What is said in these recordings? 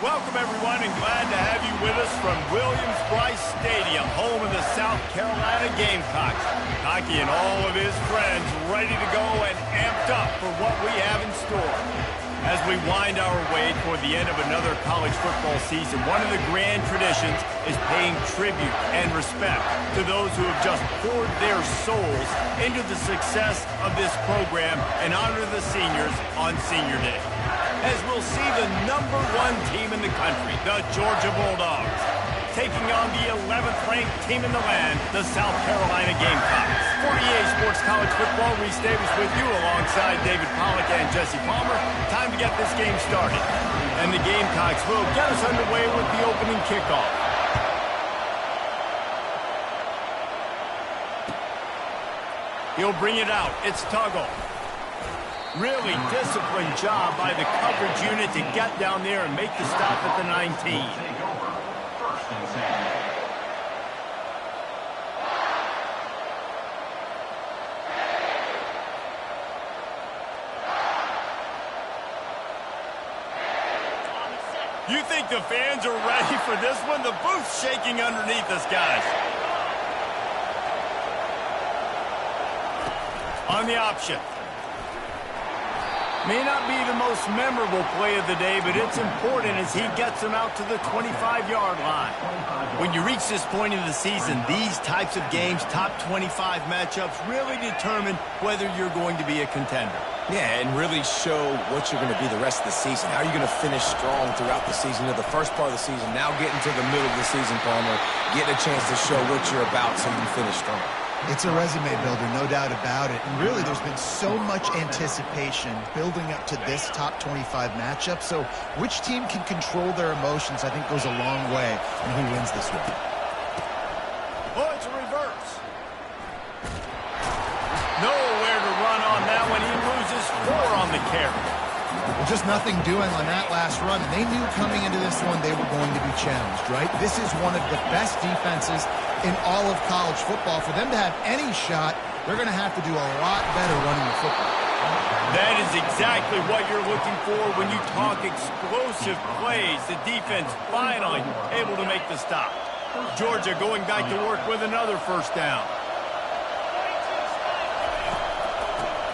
Welcome, everyone, and glad to have you with us from Williams-Brice Stadium, home of the South Carolina Gamecocks. Hockey and all of his friends ready to go and amped up for what we have in store. As we wind our way toward the end of another college football season, one of the grand traditions is paying tribute and respect to those who have just poured their souls into the success of this program and honor the seniors on Senior Day. As we'll see the #1 team in the country, the Georgia Bulldogs, taking on the 11th ranked team in the land, the South Carolina Gamecocks. For EA Sports College Football, Reese Davis with you alongside David Pollack and Jesse Palmer. Time to get this game started. And the Gamecocks will get us underway with the opening kickoff. He'll bring it out. It's Tuggle. Really disciplined job by the coverage unit to get down there and make the stop at the 19. You think the fans are ready for this one? The booth's shaking underneath us, guys. On the option. May not be the most memorable play of the day, but it's important as he gets them out to the 25-yard line. When you reach this point in the season, these types of games, top 25 matchups, really determine whether you're going to be a contender. Yeah, and really show what you're going to be the rest of the season. How are you going to finish strong throughout the season, or the first part of the season, now getting to the middle of the season, Palmer, getting a chance to show what you're about so you can finish strong. It's a resume builder, no doubt about it. And really, there's been so much anticipation building up to this top 25 matchup. So which team can control their emotions, I think, goes a long way in who wins this one. Oh, it's a reverse. Nowhere to run on that one. He loses 4 on the carry. Well, just nothing doing on that last run. And they knew coming into this one they were going to be challenged, right? This is one of the best defenses in all of college football. For them to have any shot, they're going to have to do a lot better running the football. That is exactly what you're looking for when you talk explosive plays. The defense finally able to make the stop. Georgia going back to work with another first down.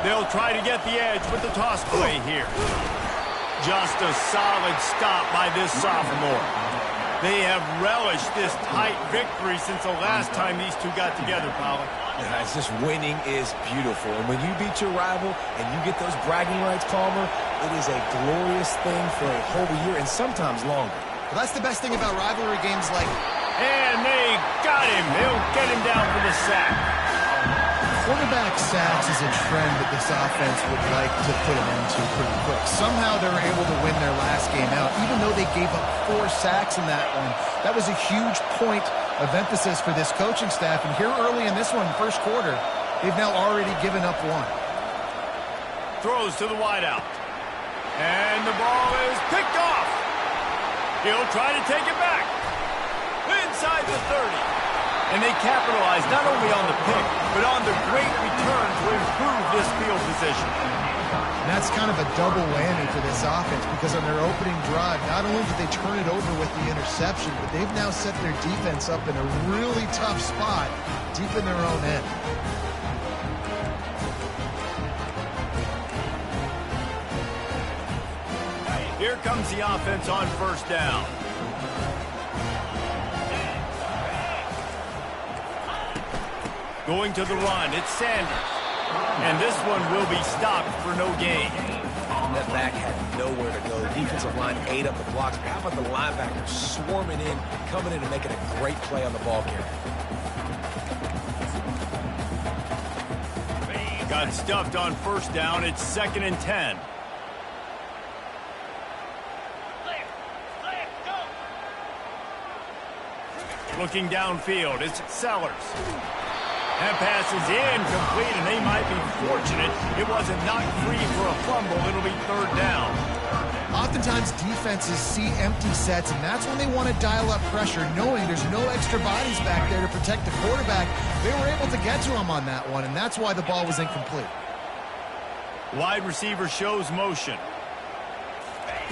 They'll try to get the edge with the toss play here. Just a solid stop by this sophomore. They have relished this tight victory since the last time these two got together, Pollack. Yeah, it's just winning is beautiful. And when you beat your rival and you get those bragging rights, Palmer, it is a glorious thing for a whole year and sometimes longer. Well, that's the best thing about rivalry games like... And they got him. They'll get him down for the sack. Quarterback sacks is a trend that this offense would like to put an end to pretty quick. Somehow they were able to win their last game out, even though they gave up 4 sacks in that one. That was a huge point of emphasis for this coaching staff. And here early in this one, first quarter, they've now already given up 1. Throws to the wideout. And the ball is picked off. He'll try to take it back. Inside the 30. And they capitalize not only on the pick, but on the great return to improve this field position. And that's kind of a double whammy for this offense, because on their opening drive, not only did they turn it over with the interception, but they've now set their defense up in a really tough spot deep in their own end. Here comes the offense on first down. Going to the run, it's Sanders. And this one will be stopped for no gain. That back had nowhere to go. The defensive line ate up the blocks. How about the linebackers swarming in, coming in and making a great play on the ball carrier? Got stuffed on first down. It's 2nd and 10. Looking downfield, it's Sellers. That pass is incomplete, and they might be fortunate it wasn't knocked free for a fumble. It'll be 3rd down. Oftentimes, defenses see empty sets, and that's when they want to dial up pressure, knowing there's no extra bodies back there to protect the quarterback. They were able to get to him on that one, and that's why the ball was incomplete. Wide receiver shows motion.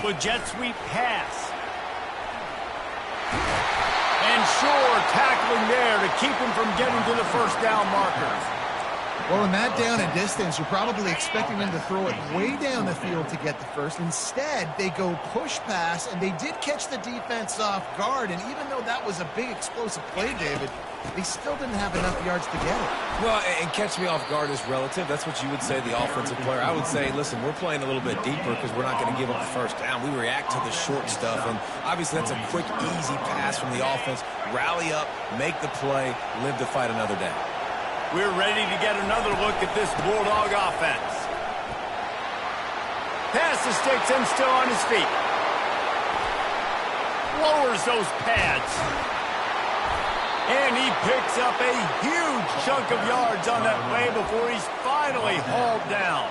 The jet sweep pass. And sure, tackling there to keep him from getting to the first down markers. Well, in that down and distance, you're probably expecting them to throw it way down the field to get the first. Instead, they go push pass, and they did catch the defense off guard. And even though that was a big explosive play, David, they still didn't have enough yards to get it. Well, and catch me off guard is relative. That's what you would say, the offensive player. I would say, listen, we're playing a little bit deeper because we're not going to give up the first down. We react to the short stuff, and obviously that's a quick, easy pass from the offense. Rally up, make the play, live to fight another down. We're ready to get another look at this Bulldog offense. Pass the sticks and still on his feet. Lowers those pads. And he picks up a huge chunk of yards on that play before he's finally hauled down.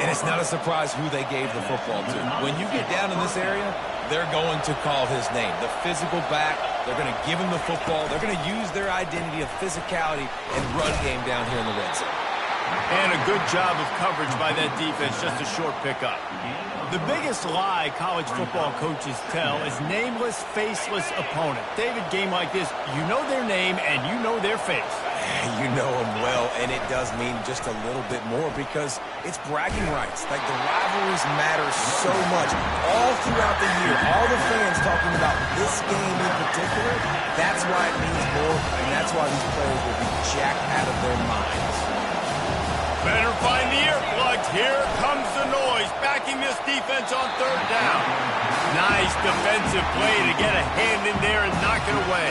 And it's not a surprise who they gave the football to. When you get down in this area, they're going to call his name. The physical back, they're going to give him the football. They're going to use their identity of physicality and run game down here in the red zone. And a good job of coverage by that defense, just a short pickup. The biggest lie college football coaches tell is nameless, faceless opponent. David, game like this, you know their name and you know their face. You know them well, and it does mean just a little bit more because it's bragging rights. Like, the rivalries matter so much. All throughout the year, all the fans talking about this game in particular, that's why it means more, and that's why these players will be jacked out of their minds. Better find the earplugs. Here comes the noise, backing this defense on third down. Nice defensive play to get a hand in there and knock it away.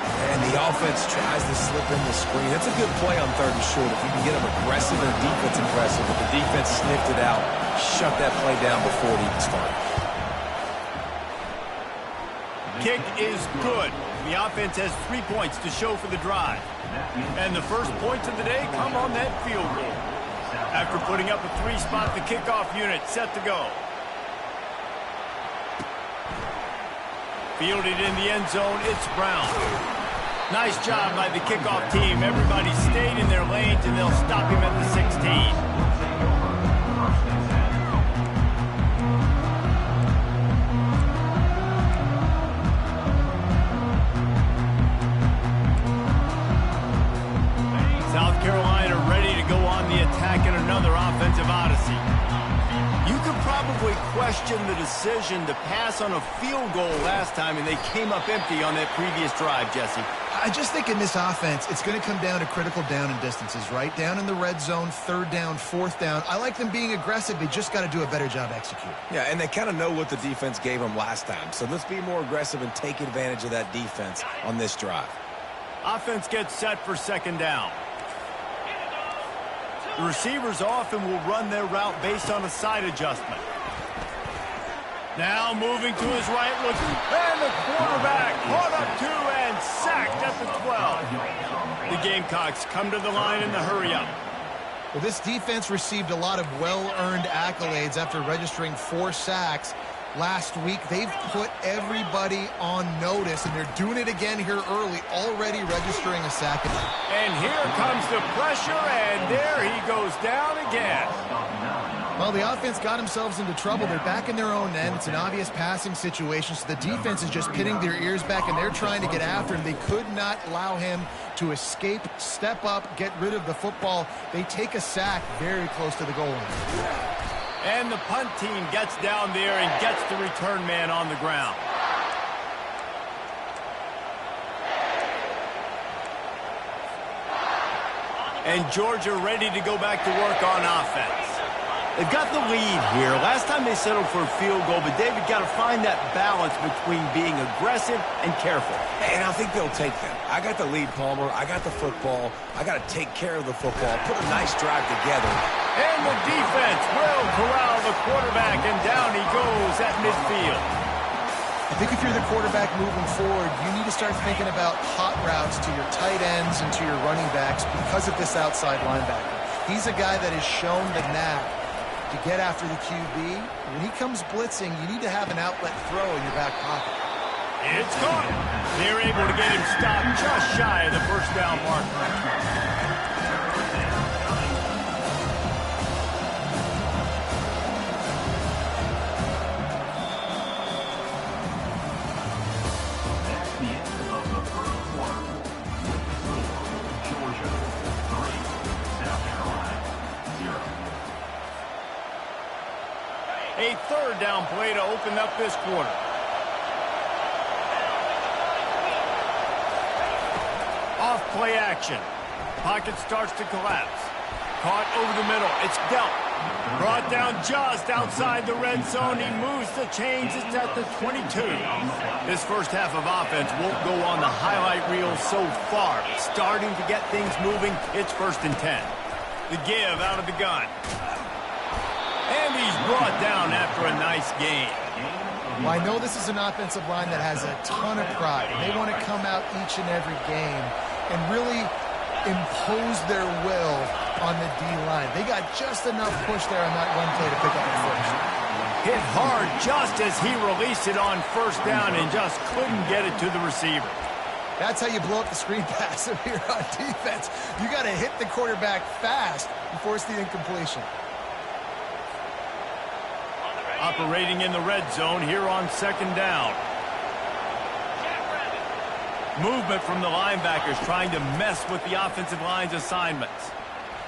And the offense tries to slip in the screen. That's a good play on third and short. If you can get them aggressive and defense aggressive, but the defense sniffed it out, shut that play down before it even started. Kick is good. The offense has 3 points to show for the drive. And the first points of the day come on that field goal. After putting up a 3-spot, the kickoff unit set to go. Fielded in the end zone, it's Brown. Nice job by the kickoff team. Everybody stayed in their lanes, and they'll stop him at the 16. South Carolina ready to go on the attack in another offensive odyssey. You could probably question the decision to pass on a field goal last time, and they came up empty on that previous drive, Jesse. I just think in this offense, it's going to come down to critical down and distances, right? Down in the red zone, third down, fourth down. I like them being aggressive. They just got to do a better job executing. Yeah, and they kind of know what the defense gave them last time. So let's be more aggressive and take advantage of that defense on this drive. Offense gets set for second down. The receivers often will run their route based on a side adjustment. Now moving to his right, and the quarterback caught up to and sacked at the 12. The Gamecocks come to the line in the hurry-up. Well, this defense received a lot of well-earned accolades after registering 4 sacks last week. They've put everybody on notice, and they're doing it again here early, already registering a sack. And here comes the pressure, and there he goes down again. Well, the offense got themselves into trouble. They're back in their own end. It's an obvious passing situation, so the defense is just pinning their ears back, and they're trying to get after him. They could not allow him to escape, step up, get rid of the football. They take a sack very close to the goal line. And the punt team gets down there and gets the return man on the ground. And Georgia ready to go back to work on offense. They've got the lead here. Last time they settled for a field goal, but David got to find that balance between being aggressive and careful. And I think they'll take that. I got the lead, Palmer. I got the football. I got to take care of the football. Put a nice drive together. And the defense will corral the quarterback, and down he goes at midfield. I think if you're the quarterback moving forward, you need to start thinking about hot routes to your tight ends and to your running backs because of this outside linebacker. He's a guy that has shown the knack to get after the QB. When he comes blitzing, you need to have an outlet throw in your back pocket. It's caught. They're able to get him stopped just shy of the first down marker. A third down play to open up this quarter. Off play action. Pocket starts to collapse. Caught over the middle. It's dealt. Brought down just outside the red zone. He moves the chains. It's at the 22. This first half of offense won't go on the highlight reel so far. Starting to get things moving. It's 1st and 10. The give out of the gun. And he's brought down after a nice gain. Well, I know this is an offensive line that has a ton of pride. They want to come out each and every game and really impose their will on the D-line. They got just enough push there on that run play to pick up the first. Hit hard just as he released it on 1st down and just couldn't get it to the receiver. That's how you blow up the screen pass here on defense. You got to hit the quarterback fast and force the incompletion. Operating in the red zone here on 2nd down. Movement from the linebackers trying to mess with the offensive line's assignments.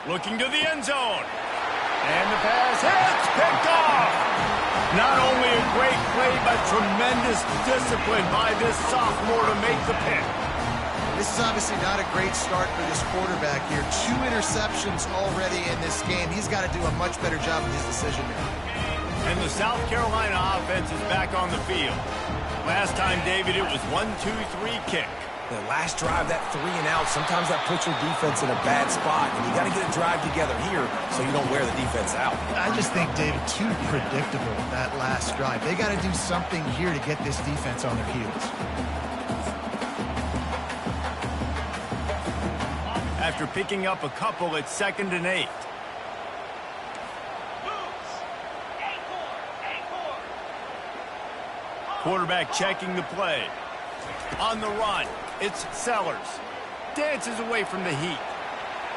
Looking to the end zone. And the pass hits, picked off. Not only a great play, but tremendous discipline by this sophomore to make the pick. This is obviously not a great start for this quarterback here. 2 interceptions already in this game. He's got to do a much better job of his decision making. And the South Carolina offense is back on the field. Last time, David, it was 1-2-3 kick. The last drive, that 3 and out, sometimes that puts your defense in a bad spot, and you got to get a drive together here so you don't wear the defense out. I just think, David, too predictable, that last drive. They got to do something here to get this defense on their heels. After picking up a couple, it's 2nd and 8. Quarterback checking the play. On the run, it's Sellers. Dances away from the heat.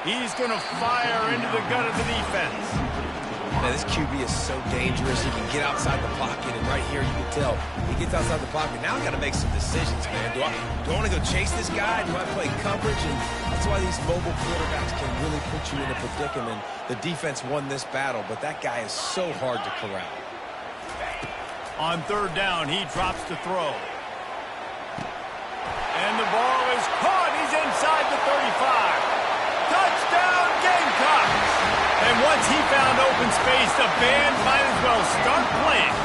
He's going to fire into the gut of the defense. Now, this QB is so dangerous. He can get outside the pocket, and right here you can tell he gets outside the pocket. Now I got to make some decisions, man. Do I want to go chase this guy? Do I play coverage? And that's why these mobile quarterbacks can really put you in a predicament. The defense won this battle, but that guy is so hard to corral. On 3rd down, he drops to throw. And the ball is caught. He's inside the 35. Touchdown, Gamecocks! And once he found open space, the band might as well start playing.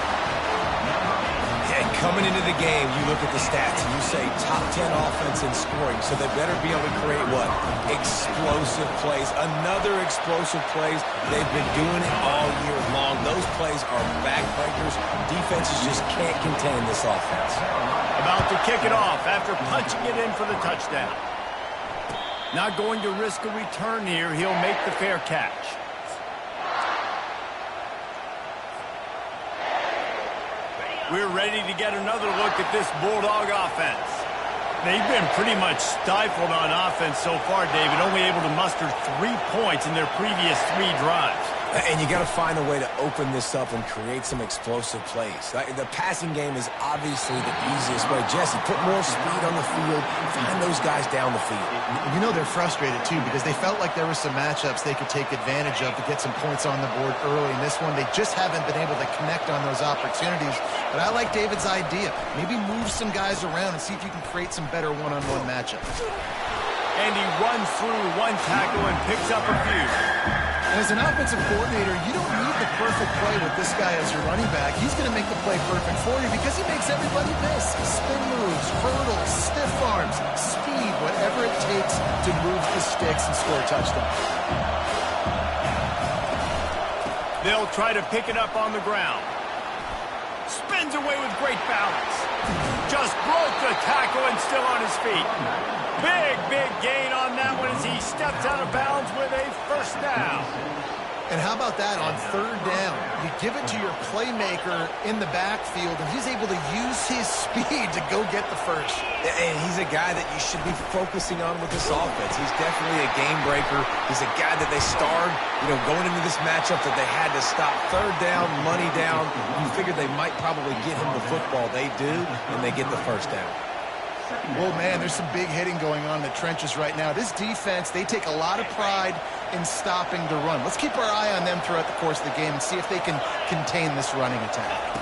Yeah, coming into the game, you look at the stats and you say top 10 offense in scoring, so they better be able to create what? Explosive plays. Another explosive plays. They've been doing it all year long. Those plays are backbreakers. Defenses just can't contain this offense. About to kick it off after punching it in for the touchdown. Not going to risk a return here. He'll make the fair catch. We're ready to get another look at this Bulldog offense. They've been pretty much stifled on offense so far, David, only able to muster 3 points in their previous 3 drives. And you got to find a way to open this up and create some explosive plays. The passing game is obviously the easiest way. Jesse, put more speed on the field. Find those guys down the field. You know they're frustrated, too, because they felt like there were some matchups they could take advantage of to get some points on the board early. In this one, they just haven't been able to connect on those opportunities. But I like David's idea. Maybe move some guys around and see if you can create some better one-on-one matchups. And he runs through 1 tackle and picks up a few. And as an offensive coordinator, you don't need the perfect play with this guy as your running back. He's going to make the play perfect for you because he makes everybody miss. Spin moves, hurdles, stiff arms, speed, whatever it takes to move the sticks and score a touchdown. They'll try to pick it up on the ground. Spins away with great balance. Just broke the tackle and still on his feet. Big gain on that one as he steps out of bounds with a 1st down. And how about that on 3rd down? You give it to your playmaker in the backfield, and he's able to use his speed to go get the first. And he's a guy that you should be focusing on with this offense. He's definitely a game breaker. He's a guy that they starred, going into this matchup that they had to stop. 3rd down, money down. You figured they might probably get him the football. They do, and they get the 1st down. Well, man, there's some big hitting going on in the trenches right now. This defense, they take a lot of pride in stopping the run. Let's keep our eye on them throughout the course of the game and see if they can contain this running attack.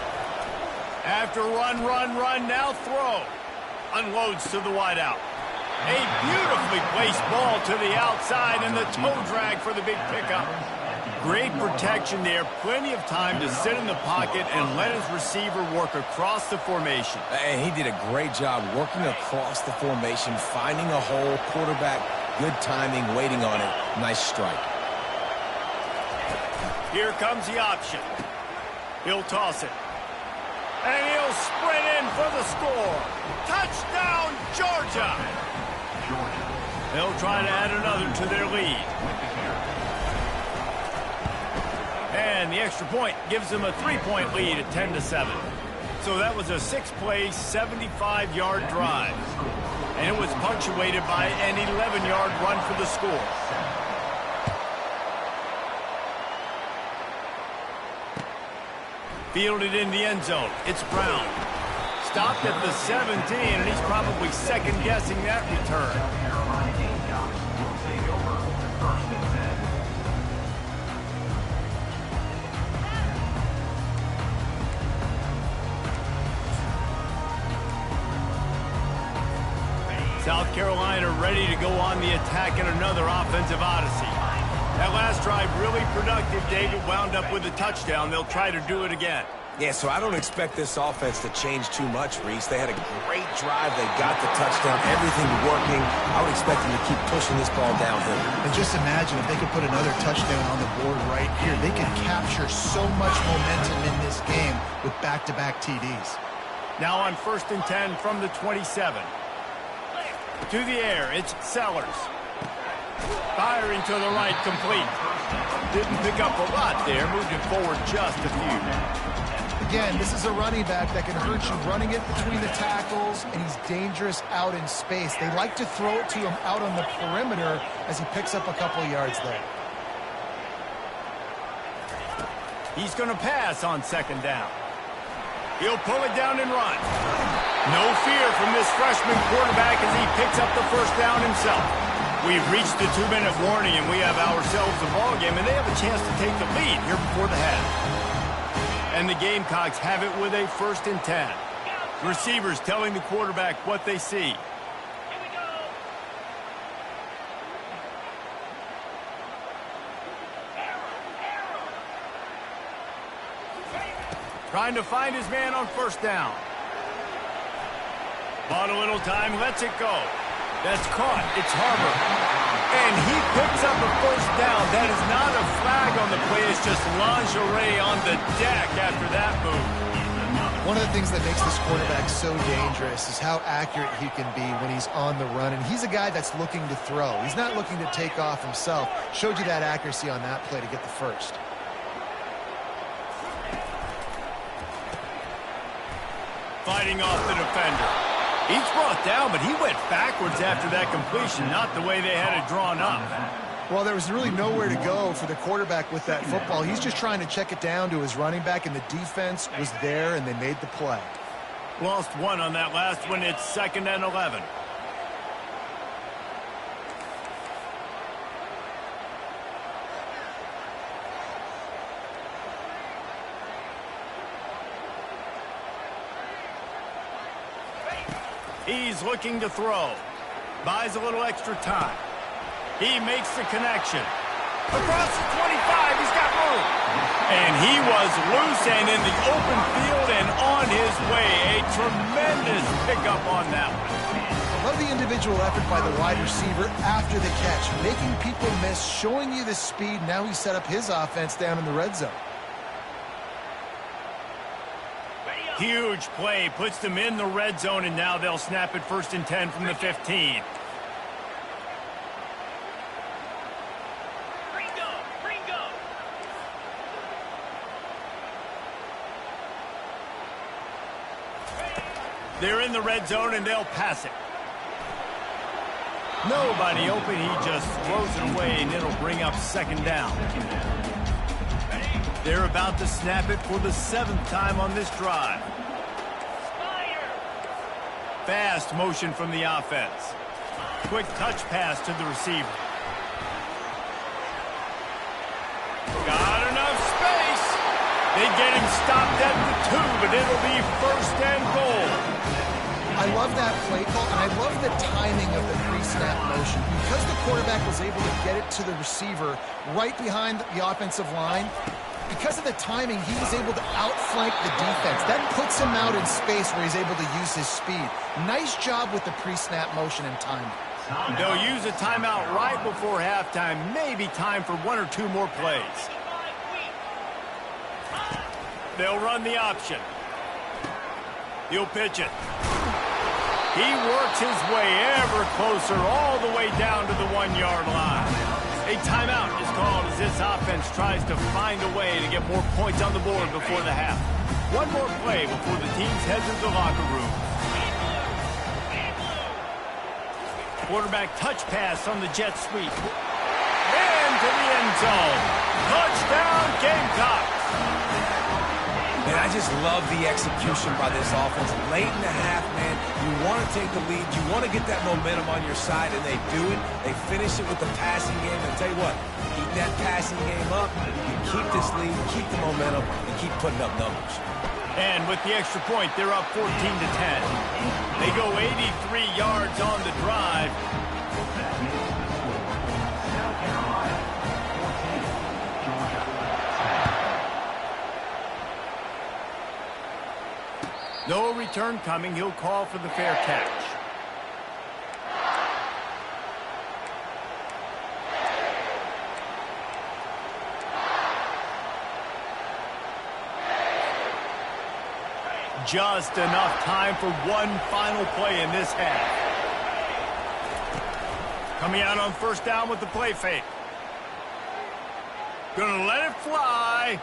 After run, now throw. Unloads to the wideout. A beautifully placed ball to the outside and the toe drag for the big pickup. Great protection there. Plenty of time to sit in the pocket and let his receiver work across the formation. And he did a great job working across the formation, finding a hole, quarterback, good timing, waiting on it. Nice strike. Here comes the option. He'll toss it. And he'll sprint in for the score. Touchdown, Georgia! They'll try to add another to their lead. And the extra point gives them a 3-point lead at 10-7. So that was a 6-play, 75-yard drive. And it was punctuated by an 11-yard run for the score. Fielded in the end zone. It's Brown. Stopped at the 17, and he's probably second-guessing that return. South Carolina ready to go on the attack in another offensive odyssey. That last drive really productive. David wound up with a touchdown. They'll try to do it again. Yeah, so I don't expect this offense to change too much, Reese. They had a great drive. They got the touchdown. Everything working. I would expect them to keep pushing this ball downhill. And just imagine if they could put another touchdown on the board right here. They could capture so much momentum in this game with back-to-back TDs. Now on 1st and 10 from the 27. To the air, it's Sellers. Firing to the right, complete. Didn't pick up a lot there, moved it forward just a few. Again, this is a running back that can hurt you running it between the tackles, and he's dangerous out in space. They like to throw it to him out on the perimeter as he picks up a couple yards there. He's going to pass on 2nd down. He'll pull it down and run. No fear from this freshman quarterback as he picks up the 1st down himself. We've reached the 2-minute warning, and we have ourselves a ball game, and they have a chance to take the lead here before the half. And the Gamecocks have it with a 1st and 10. Receivers telling the quarterback what they see. Trying to find his man on 1st down. Bought a little time, lets it go. That's caught. It's Harbor. And he picks up a 1st down. That is not a flag on the play. It's just lingerie on the deck after that move. One of the things that makes this quarterback so dangerous is how accurate he can be when he's on the run. And he's a guy that's looking to throw. He's not looking to take off himself. Showed you that accuracy on that play to get the 1st. Fighting off the defender. He's brought down, but he went backwards after that completion, not the way they had it drawn up. Well, there was really nowhere to go for the quarterback with that football. He's just trying to check it down to his running back, and the defense was there, and they made the play. Lost one on that last one. It's 2nd and 11. He's looking to throw. Buys a little extra time. He makes the connection. Across the 25, he's got room. And he was loose and in the open field and on his way. A tremendous pickup on that one. Love the individual effort by the wide receiver after the catch. Making people miss, showing you the speed. Now he set up his offense down in the red zone. Huge play, puts them in the red zone, and now they'll snap it 1st and 10 from the 15. They're in the red zone, and they'll pass it. Nobody open, he just throws it away, and it'll bring up 2nd down. They're about to snap it for the 7th time on this drive. Fast motion from the offense. Quick touch pass to the receiver. Got enough space. They get him stopped at the 2, but it'll be first and goal. I love that play call, and I love the timing of the pre-snap motion. Because the quarterback was able to get it to the receiver right behind the offensive line, because of the timing, he was able to outflank the defense. That puts him out in space where he's able to use his speed. Nice job with the pre-snap motion and timing. They'll use a timeout right before halftime. Maybe time for 1 or 2 more plays. They'll run the option. He'll pitch it. He works his way ever closer all the way down to the 1-yard line. A timeout is called as this offense tries to find a way to get more points on the board before the half. One more play before the teams head to the locker room. Quarterback touch pass on the jet sweep. Into the end zone. Touchdown, Gamecocks. And I just love the execution by this offense. Late in the half, man, you want to take the lead. You want to get that momentum on your side, and they do it. They finish it with the passing game. And tell you what, keep that passing game up. You keep this lead, keep the momentum, and keep putting up numbers. And with the extra point, they're up 14-10. They go 83 yards on the drive. No return coming. He'll call for the fair catch. Just enough time for one final play in this half. Coming out on first down with the play fake. Gonna let it fly.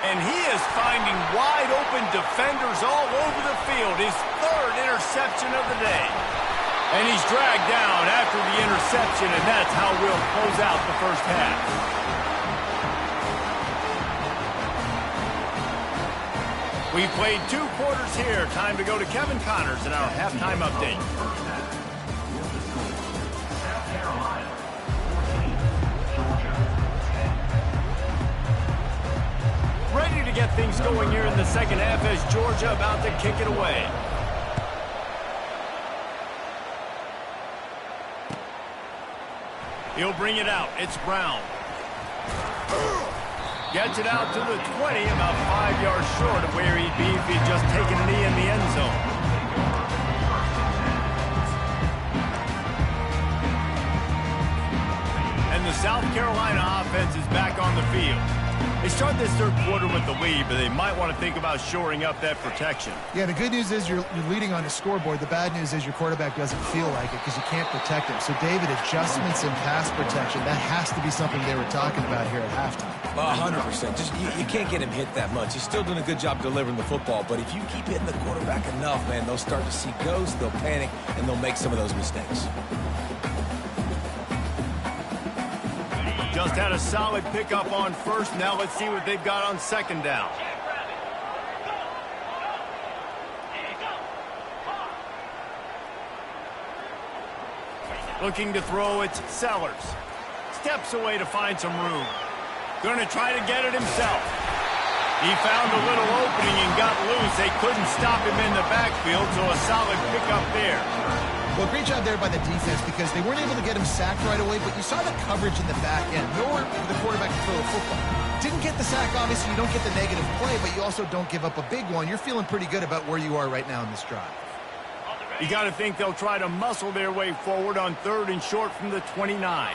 And he is finding wide open defenders all over the field. His 3rd interception of the day. And he's dragged down after the interception, and that's how we'll close out the first half. We played 2 quarters here. Time to go to Kevin Connors in our halftime update. Ready to get things going here in the second half as Georgia about to kick it away. He'll bring it out. It's Brown. Gets it out to the 20, about 5 yards short of where he'd be if he'd just taken a knee in the end zone. And the South Carolina offense is back on the field. They start this 3rd quarter with the lead, but they might want to think about shoring up that protection. Yeah, the good news is you're leading on the scoreboard. The bad news is your quarterback doesn't feel like it because you can't protect him. So, David, adjustments in pass protection, that has to be something they were talking about here at halftime. 100%. Just you can't get him hit that much. He's still doing a good job delivering the football, but if you keep hitting the quarterback enough, man, they'll start to see ghosts, they'll panic, and they'll make some of those mistakes. Just had a solid pickup on first. Now let's see what they've got on second down. Looking to throw, it's Sellers. Steps away to find some room. Going to try to get it himself. He found a little opening and got loose. They couldn't stop him in the backfield, so a solid pickup there. Well, great job there by the defense because they weren't able to get him sacked right away, but you saw the coverage in the back end. Nowhere for the quarterback to throw the football. Didn't get the sack, obviously. You don't get the negative play, but you also don't give up a big one. You're feeling pretty good about where you are right now in this drive. You got to think they'll try to muscle their way forward on 3rd and short from the 29.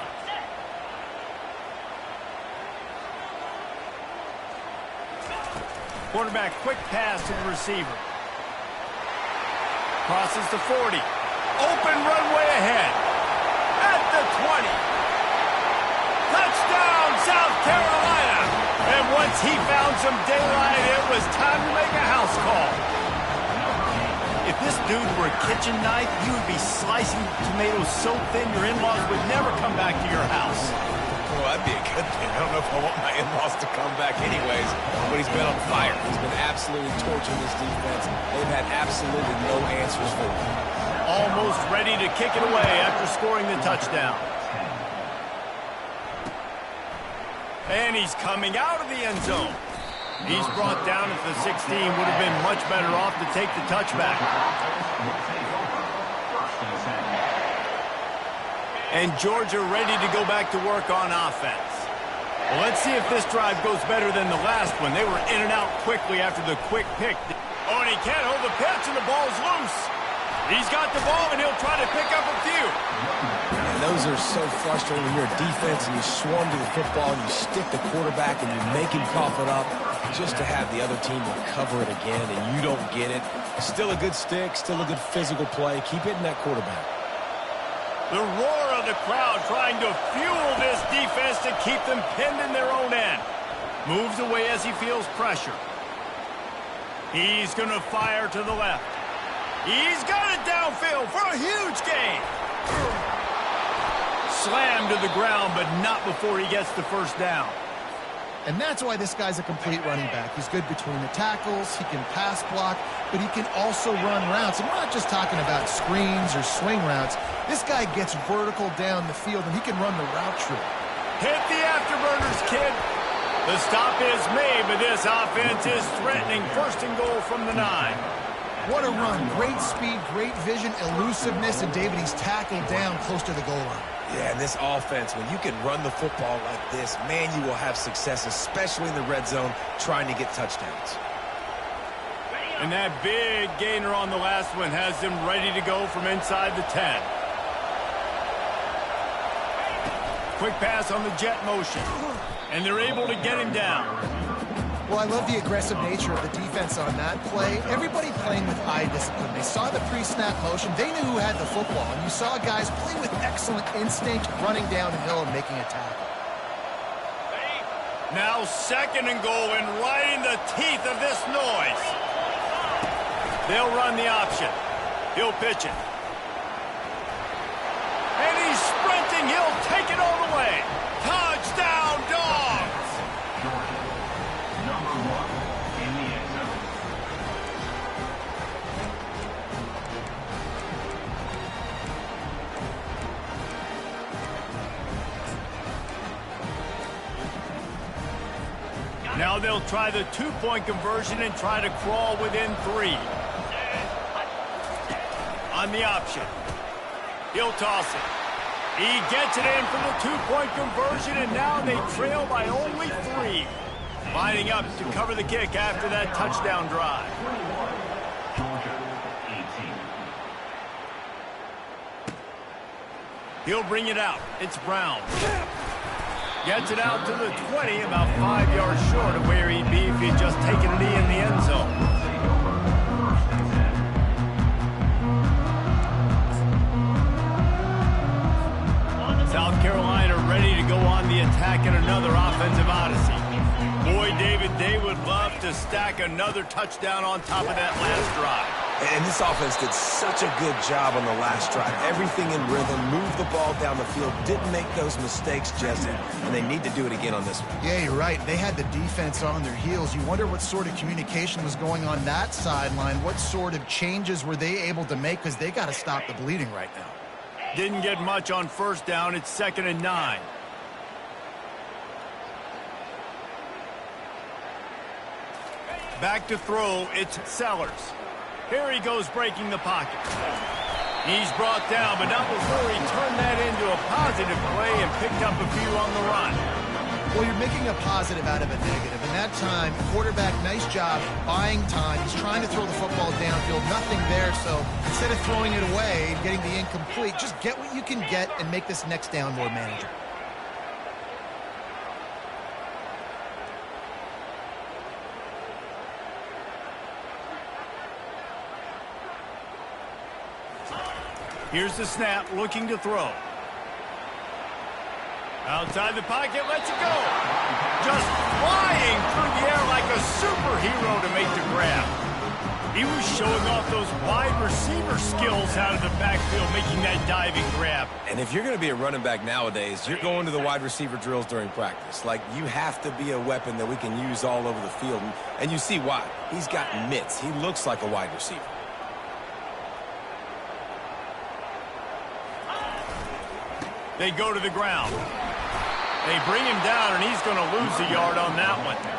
Quarterback quick pass to the receiver. Crosses the 40. Open runway ahead. At the 20. Touchdown, South Carolina. And once he found some daylight, it was time to make a house call. If this dude were a kitchen knife, you would be slicing tomatoes so thin your in-laws would never come back to your house. well, that'd be a good thing. I don't know if I want my in-laws to come back anyways, but he's been on fire. He's been absolutely torching this defense. They've had absolutely no answers for him. Almost ready to kick it away after scoring the touchdown. And he's coming out of the end zone. He's brought down at the 16. Would have been much better off to take the touchback. And Georgia ready to go back to work on offense. Well, let's see if this drive goes better than the last one. They were in and out quickly after the quick pick. Oh, and he can't hold the pitch, and the ball's loose. He's got the ball, and he'll try to pick up a few. And those are so frustrating when you're a defense and you swarm to the football and you stick the quarterback and you make him cough it up just to have the other team recover it again, and you don't get it. Still a good stick, still a good physical play. Keep hitting that quarterback. The roar of the crowd trying to fuel this defense to keep them pinned in their own end. Moves away as he feels pressure. He's going to fire to the left. He's got it downfield for a huge gain. Slammed to the ground, but not before he gets the first down. And that's why this guy's a complete running back. He's good between the tackles, he can pass block, but he can also run routes. And we're not just talking about screens or swing routes. This guy gets vertical down the field, and he can run the route tree. Hit the afterburners, kid. The stop is made, but this offense is threatening. First and goal from the 9. What a run. Great speed, great vision, elusiveness, and David, he's tackled down close to the goal line. Yeah, and this offense, when you can run the football like this, man, you will have success, especially in the red zone, trying to get touchdowns. And that big gainer on the last one has them ready to go from inside the 10. Quick pass on the jet motion. And they're able to get him down. Well, I love the aggressive nature of the defense on that play. Everybody playing with eye discipline. They saw the pre-snap motion. They knew who had the football. And you saw guys play with excellent instinct, running downhill and making a tackle. Now second and goal, and right in the teeth of this noise. They'll run the option. He'll pitch it. And he's sprinting. He'll take it all the way. Touchdown, Dogs! Now they'll try the two-point conversion and try to crawl within 3. On the option. He'll toss it. He gets it in for the two-point conversion, and now they trail by only 3. Lining up to cover the kick after that touchdown drive. He'll bring it out. It's Brown. Gets it out to the 20, about 5 yards short of where he'd be if he'd just taken a knee in the end zone. South Carolina ready to go on the attack in another offensive odyssey. Boy, David, they would love to stack another touchdown on top of that last drive. And this offense did such a good job on the last drive. Everything in rhythm, moved the ball down the field, didn't make those mistakes, Jesse, and they need to do it again on this one. Yeah, you're right. They had the defense on their heels. You wonder what sort of communication was going on that sideline. What sort of changes were they able to make, because they got to stop the bleeding right now. Didn't get much on first down. It's 2nd and 9. Back to throw. It's Sellers. Here he goes breaking the pocket. He's brought down, but not before he turned that into a positive play and picked up a few on the run. Well, you're making a positive out of a negative. And that time, quarterback, nice job buying time. He's trying to throw the football downfield. Nothing there, so instead of throwing it away and getting the incomplete, just get what you can get and make this next down more manageable. Here's the snap, looking to throw. Outside the pocket, lets it go. Just flying through the air like a superhero to make the grab. He was showing off those wide receiver skills out of the backfield, making that diving grab. And if you're going to be a running back nowadays, you're going to the wide receiver drills during practice. Like, you have to be a weapon that we can use all over the field. And you see why. He's got mitts. He looks like a wide receiver. They go to the ground. They bring him down, and he's going to lose a yard on that one.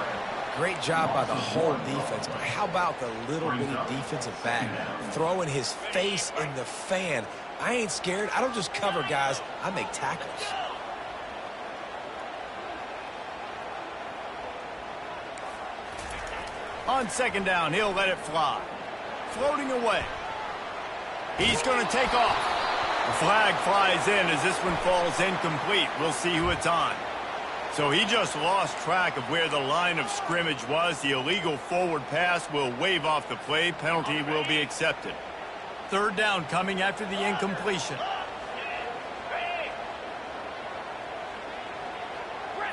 Great job by the whole defense, but how about the little bitty defensive back throwing his face in the fan? I ain't scared. I don't just cover guys. I make tackles. On second down, he'll let it fly. Floating away. He's going to take off. The flag flies in as this one falls incomplete. We'll see who it's on. So he just lost track of where the line of scrimmage was. The illegal forward pass will wave off the play. Penalty will be accepted. Third down coming after the incompletion.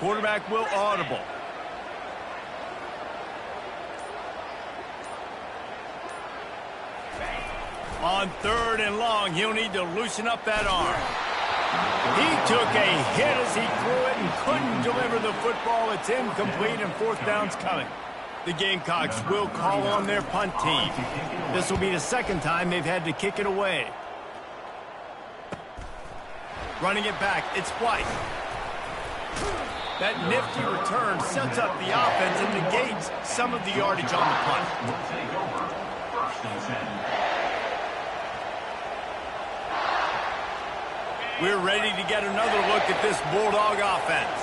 Quarterback will audible. On third and long, he'll need to loosen up that arm. He took a hit as he threw it and couldn't deliver the football. It's incomplete, and fourth down's coming. The Gamecocks will call on their punt team. This will be the second time they've had to kick it away. Running it back, it's White. That nifty return sets up the offense and negates some of the yardage on the punt. We're ready to get another look at this Bulldog offense.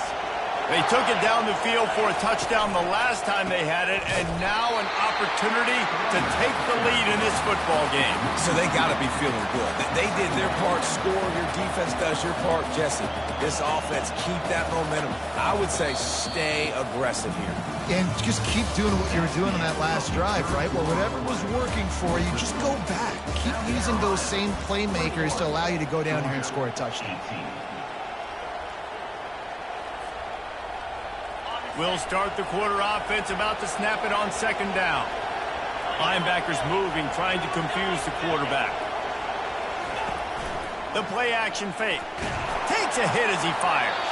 They took it down the field for a touchdown the last time they had it, and now an opportunity to take the lead in this football game. So they got to be feeling good. They did their part, score. Your defense does your part, Jesse. This offense, keep that momentum. I would say stay aggressive here. And just keep doing what you were doing on that last drive, right? Well, whatever was working for you, just go back. Keep using those same playmakers to allow you to go down here and score a touchdown. We'll start the quarter offense, about to snap it on second down. Linebackers moving, trying to confuse the quarterback. The play action fake. Takes a hit as he fires.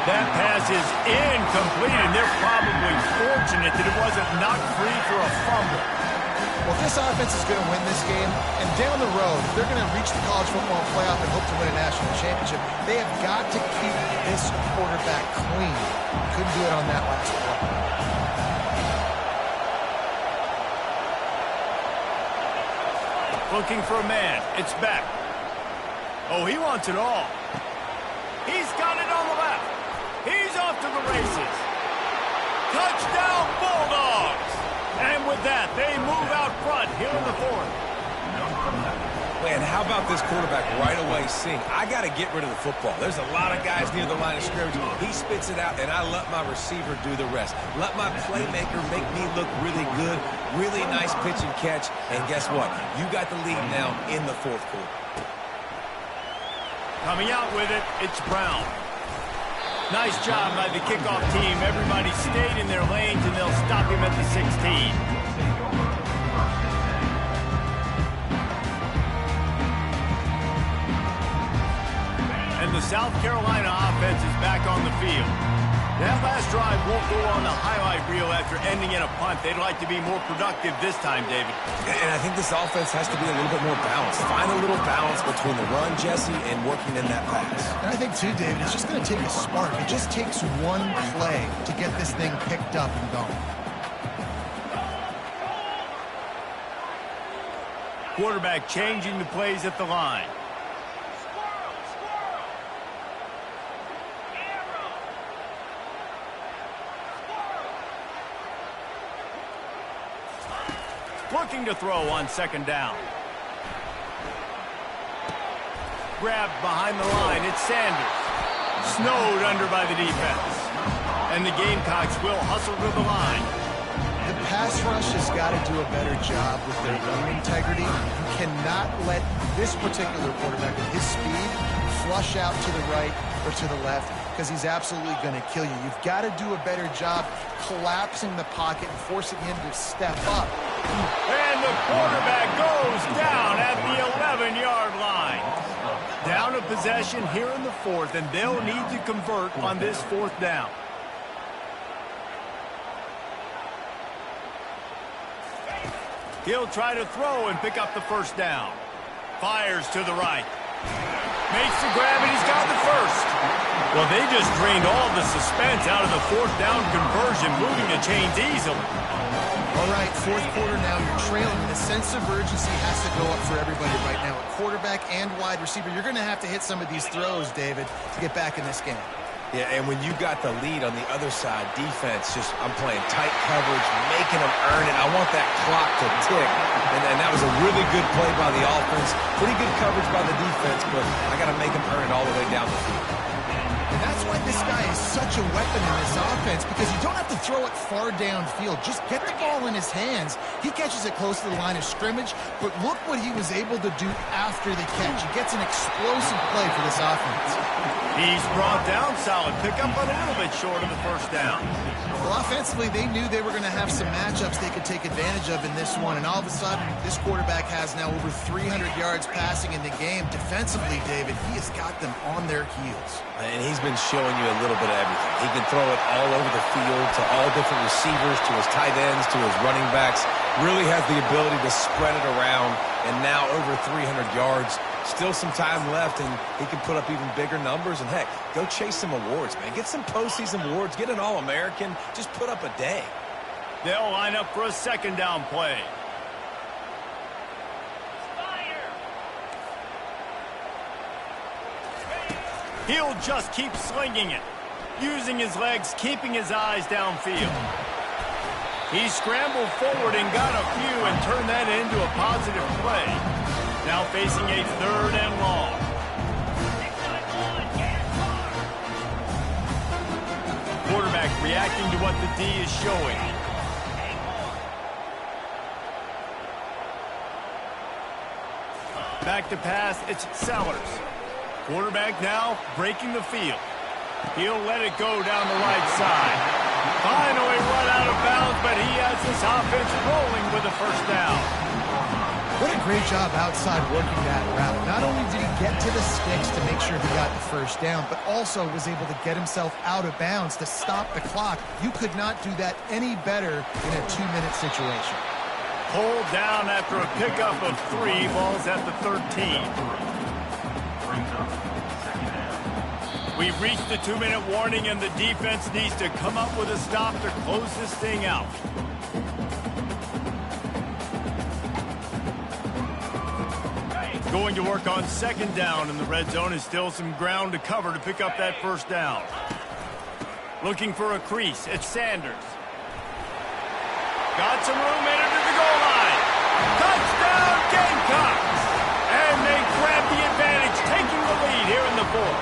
That pass is incomplete, and they're probably fortunate that it wasn't knocked free for a fumble. Well, if this offense is going to win this game, and down the road, if they're going to reach the college football playoff and hope to win a national championship, they have got to keep this quarterback clean. Couldn't do it on that last play. Looking for a man. It's Beck. Oh, he wants it all. He's got it on the left. He's off to the races. Touchdown, Bulldogs! And with that, they move out front here in the fourth. Man, how about this quarterback right away seeing, I got to get rid of the football. There's a lot of guys near the line of scrimmage. He spits it out, and I let my receiver do the rest. Let my playmaker make me look really good, really nice pitch and catch. And guess what? You got the lead now in the fourth quarter. Coming out with it, it's Brown. Nice job by the kickoff team. Everybody stayed in their lanes, and they'll stop him at the 16. And the South Carolina offense is back on the field. That last drive won't go on the highlight reel after ending in a punt. They'd like to be more productive this time, David. And I think this offense has to be a little bit more balanced. Find a little balance between the run, Jesse, and working in that pass. And I think, too, David, it's just going to take a spark. It just takes one play to get this thing picked up and going. Quarterback changing the plays at the line. Looking to throw on second down. Grabbed behind the line. It's Sanders. Snowed under by the defense. And the Gamecocks will hustle to the line. The pass rush has got to do a better job with their running integrity. You cannot let this particular quarterback with his speed flush out to the right or to the left, because he's absolutely going to kill you. You've got to do a better job collapsing the pocket and forcing him to step up And the quarterback goes down at the 11-yard line. Down a possession here in the fourth, and they'll need to convert on this fourth down. He'll try to throw and pick up the first down. Fires to the right. Makes the grab, and he's got the first. Well, they just drained all the suspense out of the fourth down conversion, moving the chains easily. All right, fourth quarter now, you're trailing. The sense of urgency has to go up for everybody right now. At quarterback and wide receiver, you're going to have to hit some of these throws, David, to get back in this game. Yeah, and when you got the lead on the other side, defense, I'm playing tight coverage, making them earn it. I want that clock to tick. And that was a really good play by the offense. Pretty good coverage by the defense, but I got to make them earn it all the way down the field. And that's why this guy is such a weapon in this offense, because you don't have to throw it far downfield. Just get the ball in his hands. He catches it close to the line of scrimmage, but look what he was able to do after the catch. He gets an explosive play for this offense. He's brought down solid. Pick up a little bit short of the first down. Well, offensively, they knew they were going to have some matchups they could take advantage of in this one, and all of a sudden, this quarterback has now over 300 yards passing in the game. Defensively, David, he has got them on their heels. And he's been showing you a little bit of everything. He can throw it all over the field to all different receivers, to his tight ends, to his running backs. Really has the ability to spread it around, and now over 300 yards. Still some time left, and he can put up even bigger numbers. And, heck, go chase some awards, man. Get some postseason awards. Get an All-American. Just put up a day. They'll line up for a second down play. He'll just keep slinging it, using his legs, keeping his eyes downfield. He scrambled forward and got a few and turned that into a positive play. Now facing a third and long. Quarterback reacting to what the D is showing. Back to pass, it's Sellers. Quarterback now breaking the field. He'll let it go down the right side. Finally run out of bounds, but he has this offense rolling with a first down. What a great job outside working that route. Not only did he get to the sticks to make sure he got the first down, but also was able to get himself out of bounds to stop the clock. You could not do that any better in a 2-minute situation. Pulled down after a pickup of 3, balls at the 13. We've reached the 2-minute warning, and the defense needs to come up with a stop to close this thing out. Going to work on second down in the red zone is still some ground to cover to pick up that first down. Looking for a crease. It's Sanders. Got some room in it to the goal line. Touchdown, Gamecocks! And they grab the advantage, taking the lead here in the fourth.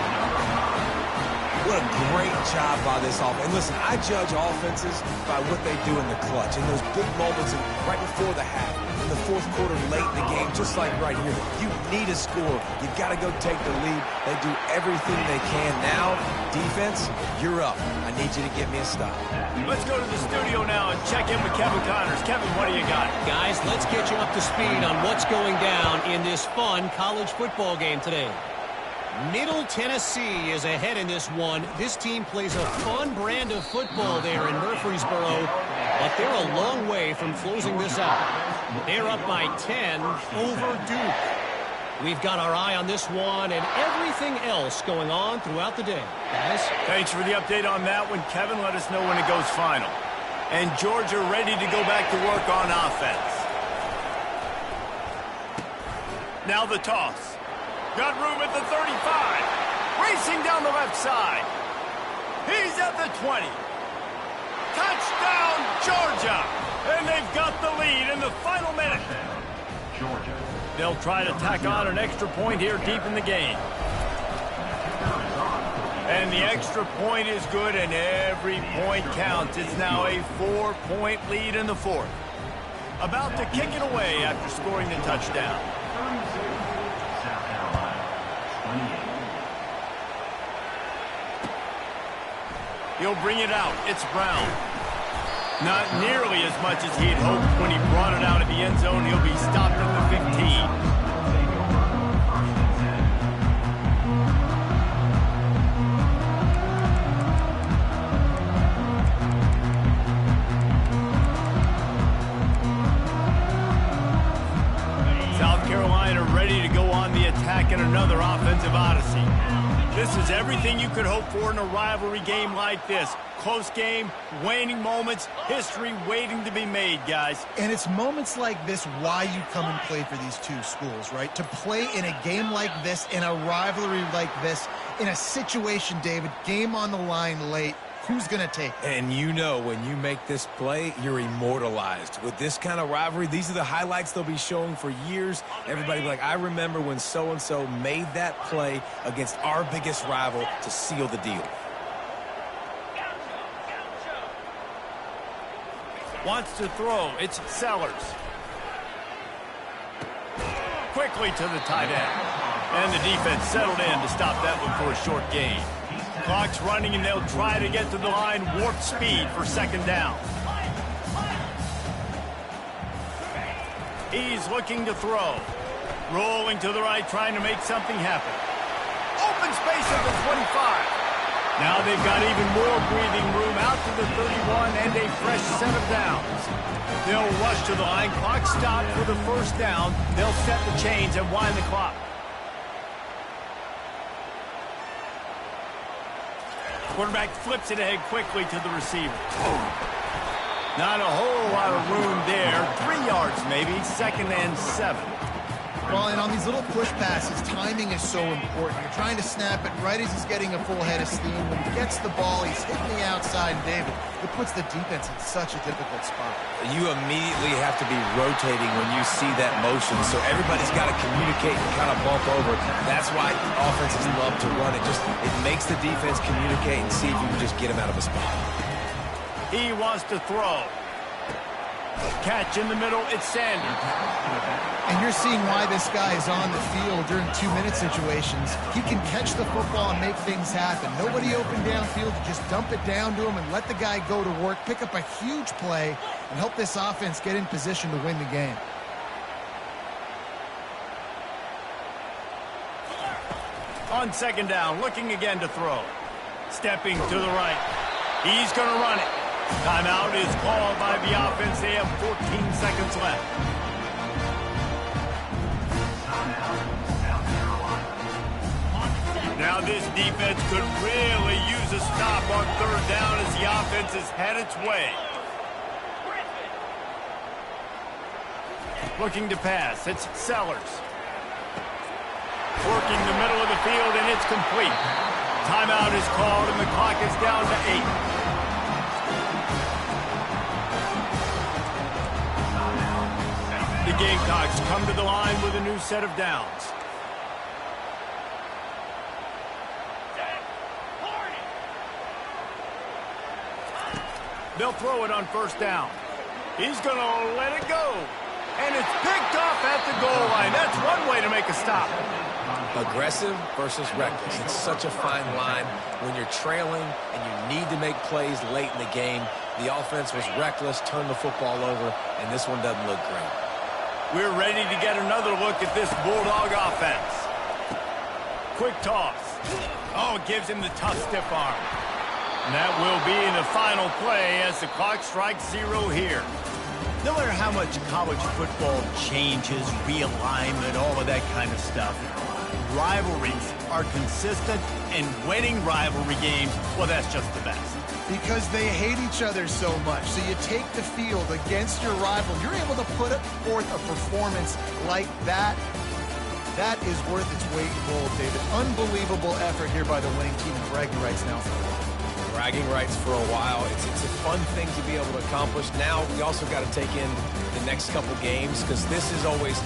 What a great job by this offense. And listen, I judge offenses by what they do in the clutch, in those big moments right before the half, in the fourth quarter, late in the game, just like right here. You need a score. You got to go take the lead. They do everything they can. Now, defense, you're up. I need you to get me a stop. Let's go to the studio now and check in with Kevin Connors. Kevin, what do you got? Guys, let's get you up to speed on what's going down in this fun college football game today. Middle Tennessee is ahead in this one. This team plays a fun brand of football there in Murfreesboro, but they're a long way from closing this out. They're up by 10 over Duke. We've got our eye on this one and everything else going on throughout the day. Guys? Thanks for the update on that one, Kevin. Let us know when it goes final. And Georgia ready to go back to work on offense. Now the toss. Got room at the 35. Racing down the left side. He's at the 20. Touchdown, Georgia. And they've got the lead in the final minute. Georgia. They'll try to tack on an extra point here deep in the game. And the extra point is good, and every point counts. It's now a 4-point lead in the fourth. About to kick it away after scoring the touchdown. He'll bring it out. It's Brown. Not nearly as much as he had hoped when he brought it out of the end zone. He'll be stopped at the 15. Ready to go on the attack in another offensive odyssey. This is everything you could hope for in a rivalry game like this. Close game, waning moments, history waiting to be made, guys. And it's moments like this why you come and play for these two schools, right? To play in a game like this, in a rivalry like this, in a situation, David, game on the line late. Who's going to take it? And you know when you make this play, you're immortalized. With this kind of rivalry, these are the highlights they'll be showing for years. Everybody will be like, I remember when so-and-so made that play against our biggest rival to seal the deal. Wants to throw. It's Sellers. Quickly to the tight end. And the defense settled in to stop that one for a short gain. Clock's running, and they'll try to get to the line, warp speed for second down. He's looking to throw. Rolling to the right, trying to make something happen. Open space at the 25. Now they've got even more breathing room out to the 31 and a fresh set of downs. They'll rush to the line. Clock stopped for the first down. They'll set the chains and wind the clock. Quarterback flips it ahead quickly to the receiver. Not a whole lot of room there. 3 yards maybe, 2nd and 7. Well, and on these little push passes, timing is so important. You're trying to snap it right as he's getting a full head of steam. When he gets the ball, he's hitting the outside, and David, it puts the defense in such a difficult spot. You immediately have to be rotating when you see that motion, so everybody's got to communicate and kind of bump over. That's why offenses love to run it. It makes the defense communicate and see if you can just get him out of a spot. He wants to throw. Catch in the middle, it's Sanders. And you're seeing why this guy is on the field during 2-minute situations. He can catch the football and make things happen. Nobody open downfield, you just dump it down to him and let the guy go to work, pick up a huge play, and help this offense get in position to win the game. On second down, looking again to throw. Stepping to the right. He's going to run it. Timeout is called by the offense. They have 14 seconds left. Now this defense could really use a stop on third down as the offense has had its way. Looking to pass. It's Sellers. Working the middle of the field, and it's complete. Timeout is called, and the clock is down to 8. The Gamecocks come to the line with a new set of downs. They'll throw it on first down. He's going to let it go. And it's picked off at the goal line. That's one way to make a stop. Aggressive versus reckless. It's such a fine line when you're trailing and you need to make plays late in the game. The offense was reckless, turned the football over, and this one doesn't look great. We're ready to get another look at this Bulldog offense. Quick toss. Oh, it gives him the tough stiff arm. And that will be the final play as the clock strikes 0 here. No matter how much college football changes, realignment, all of that kind of stuff, rivalries are consistent, and winning rivalry games, well, that's just the best. Because they hate each other so much. So you take the field against your rival. You're able to put forth a performance like that. That is worth its weight in gold, David. Unbelievable effort here by the winning team. Bragging rights now for a while. Bragging rights for a while. It's a fun thing to be able to accomplish. Now we also got to take in the next couple games because this is always...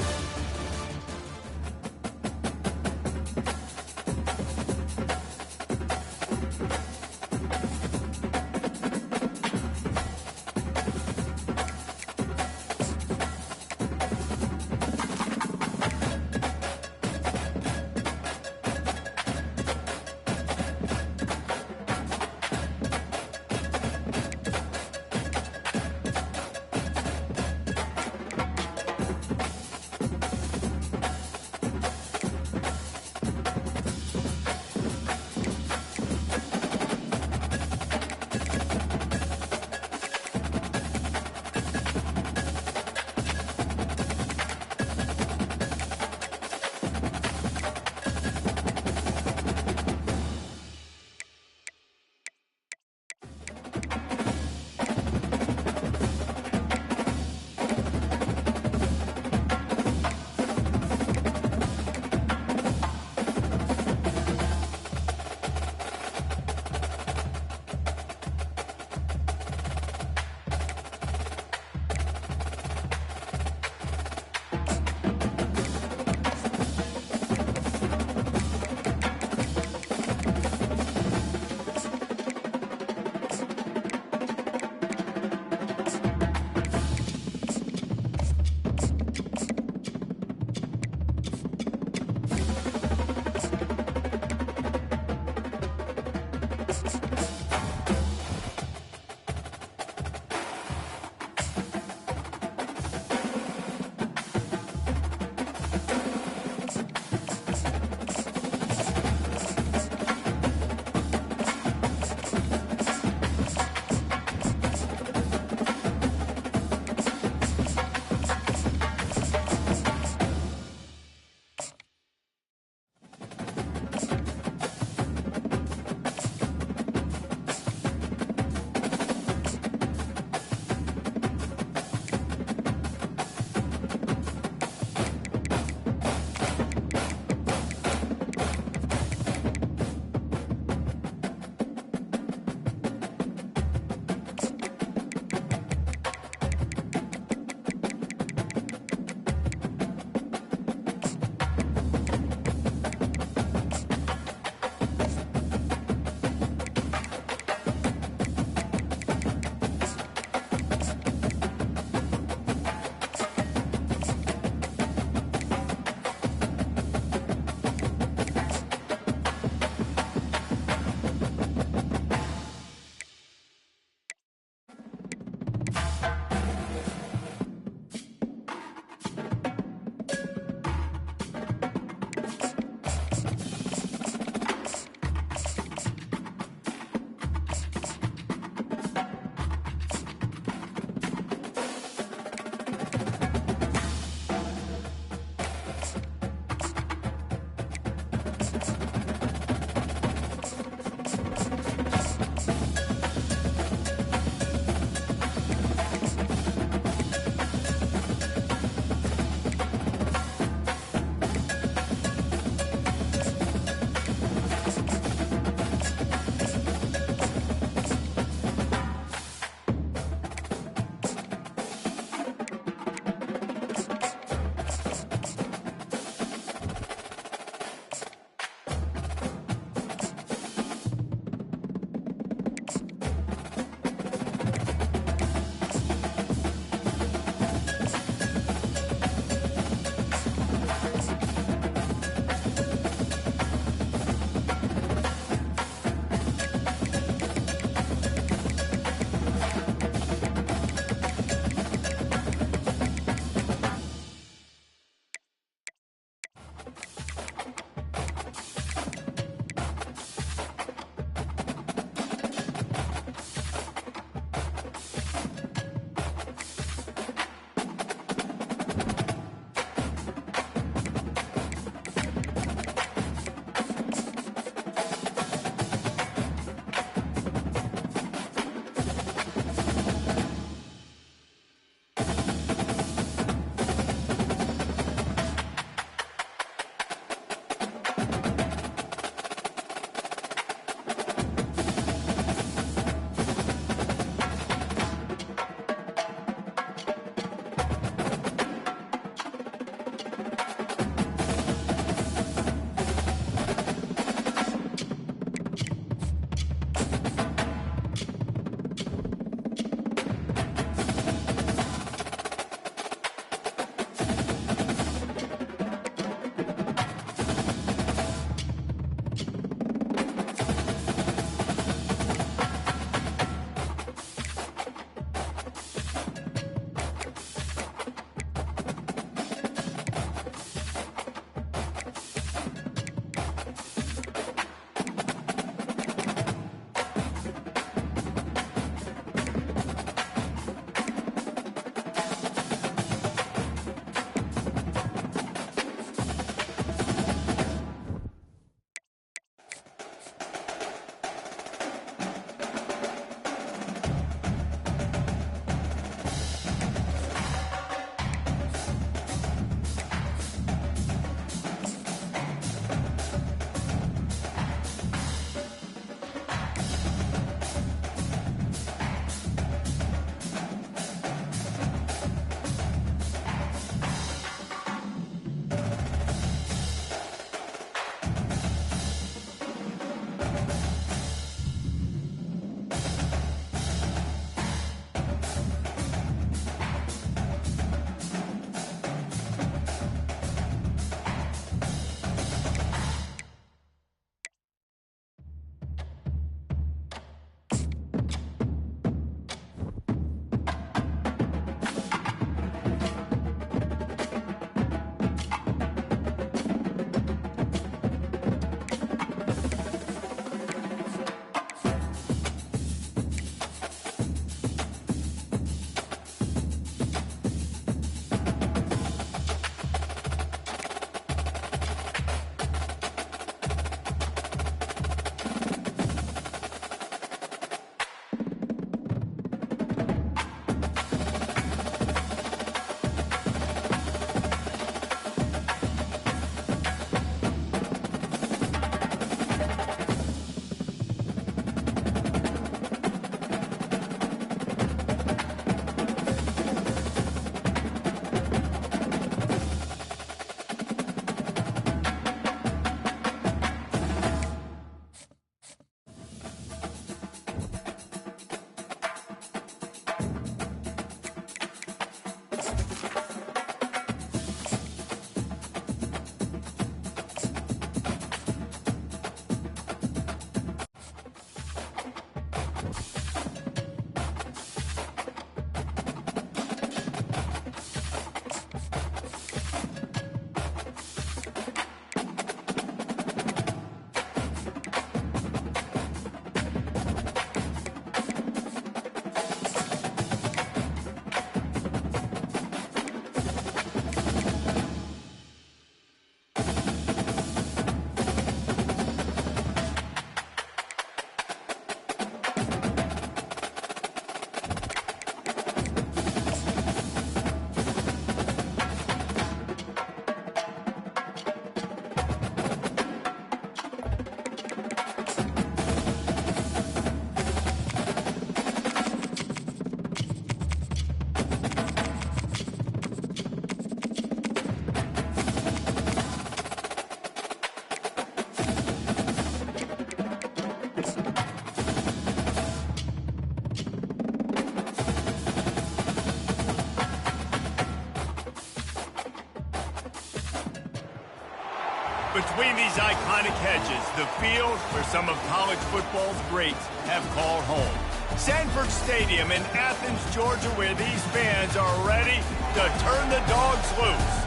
Between these iconic hedges, the field where some of college football's greats have called home. Sanford Stadium in Athens, Georgia, where these fans are ready to turn the dogs loose.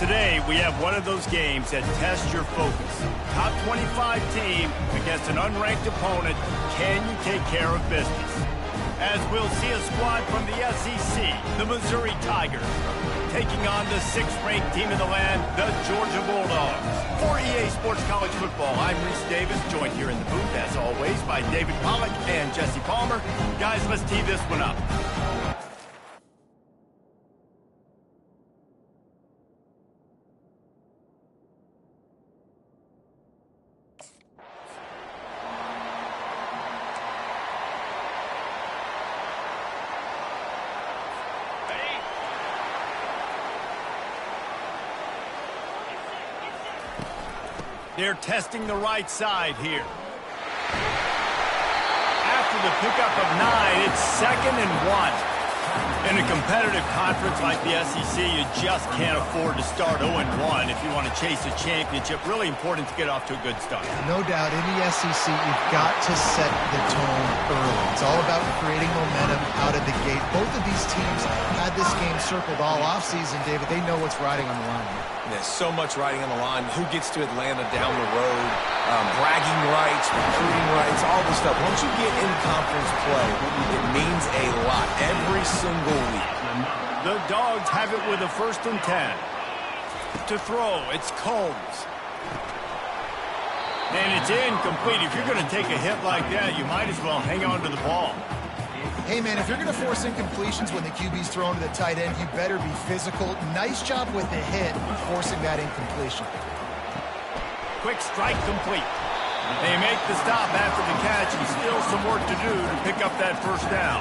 Today, we have one of those games that tests your focus. Top 25 team against an unranked opponent. Can you take care of business? As we'll see a squad from the SEC, the Missouri Tigers, taking on the 6th-ranked team in the land, the Georgia Bulldogs. For EA Sports College Football, I'm Reese Davis, joined here in the booth, as always, by David Pollack and Jesse Palmer. Guys, let's tee this one up. They're testing the right side here. After the pickup of 9, it's 2nd and 1. In a competitive conference like the SEC, you just can't afford to start 0-1 if you want to chase a championship. Really important to get off to a good start. No doubt, in the SEC, you've got to set the tone early. It's all about creating momentum out of the gate. Both of these teams had this game circled all offseason, David. They know what's riding on the line. There's so much riding on the line. Who gets to Atlanta down the road? Bragging rights, recruiting rights, all this stuff. Once you get in conference play, it means a lot every single week. The Dogs have it with a 1st and 10. To throw, it's Combs. And it's incomplete. If you're going to take a hit like that, you might as well hang on to the ball. Hey, man, if you're going to force incompletions when the QB's thrown to the tight end, you better be physical. Nice job with the hit, forcing that incompletion. Quick strike complete. They make the stop after the catch, and still some work to do to pick up that 1st down.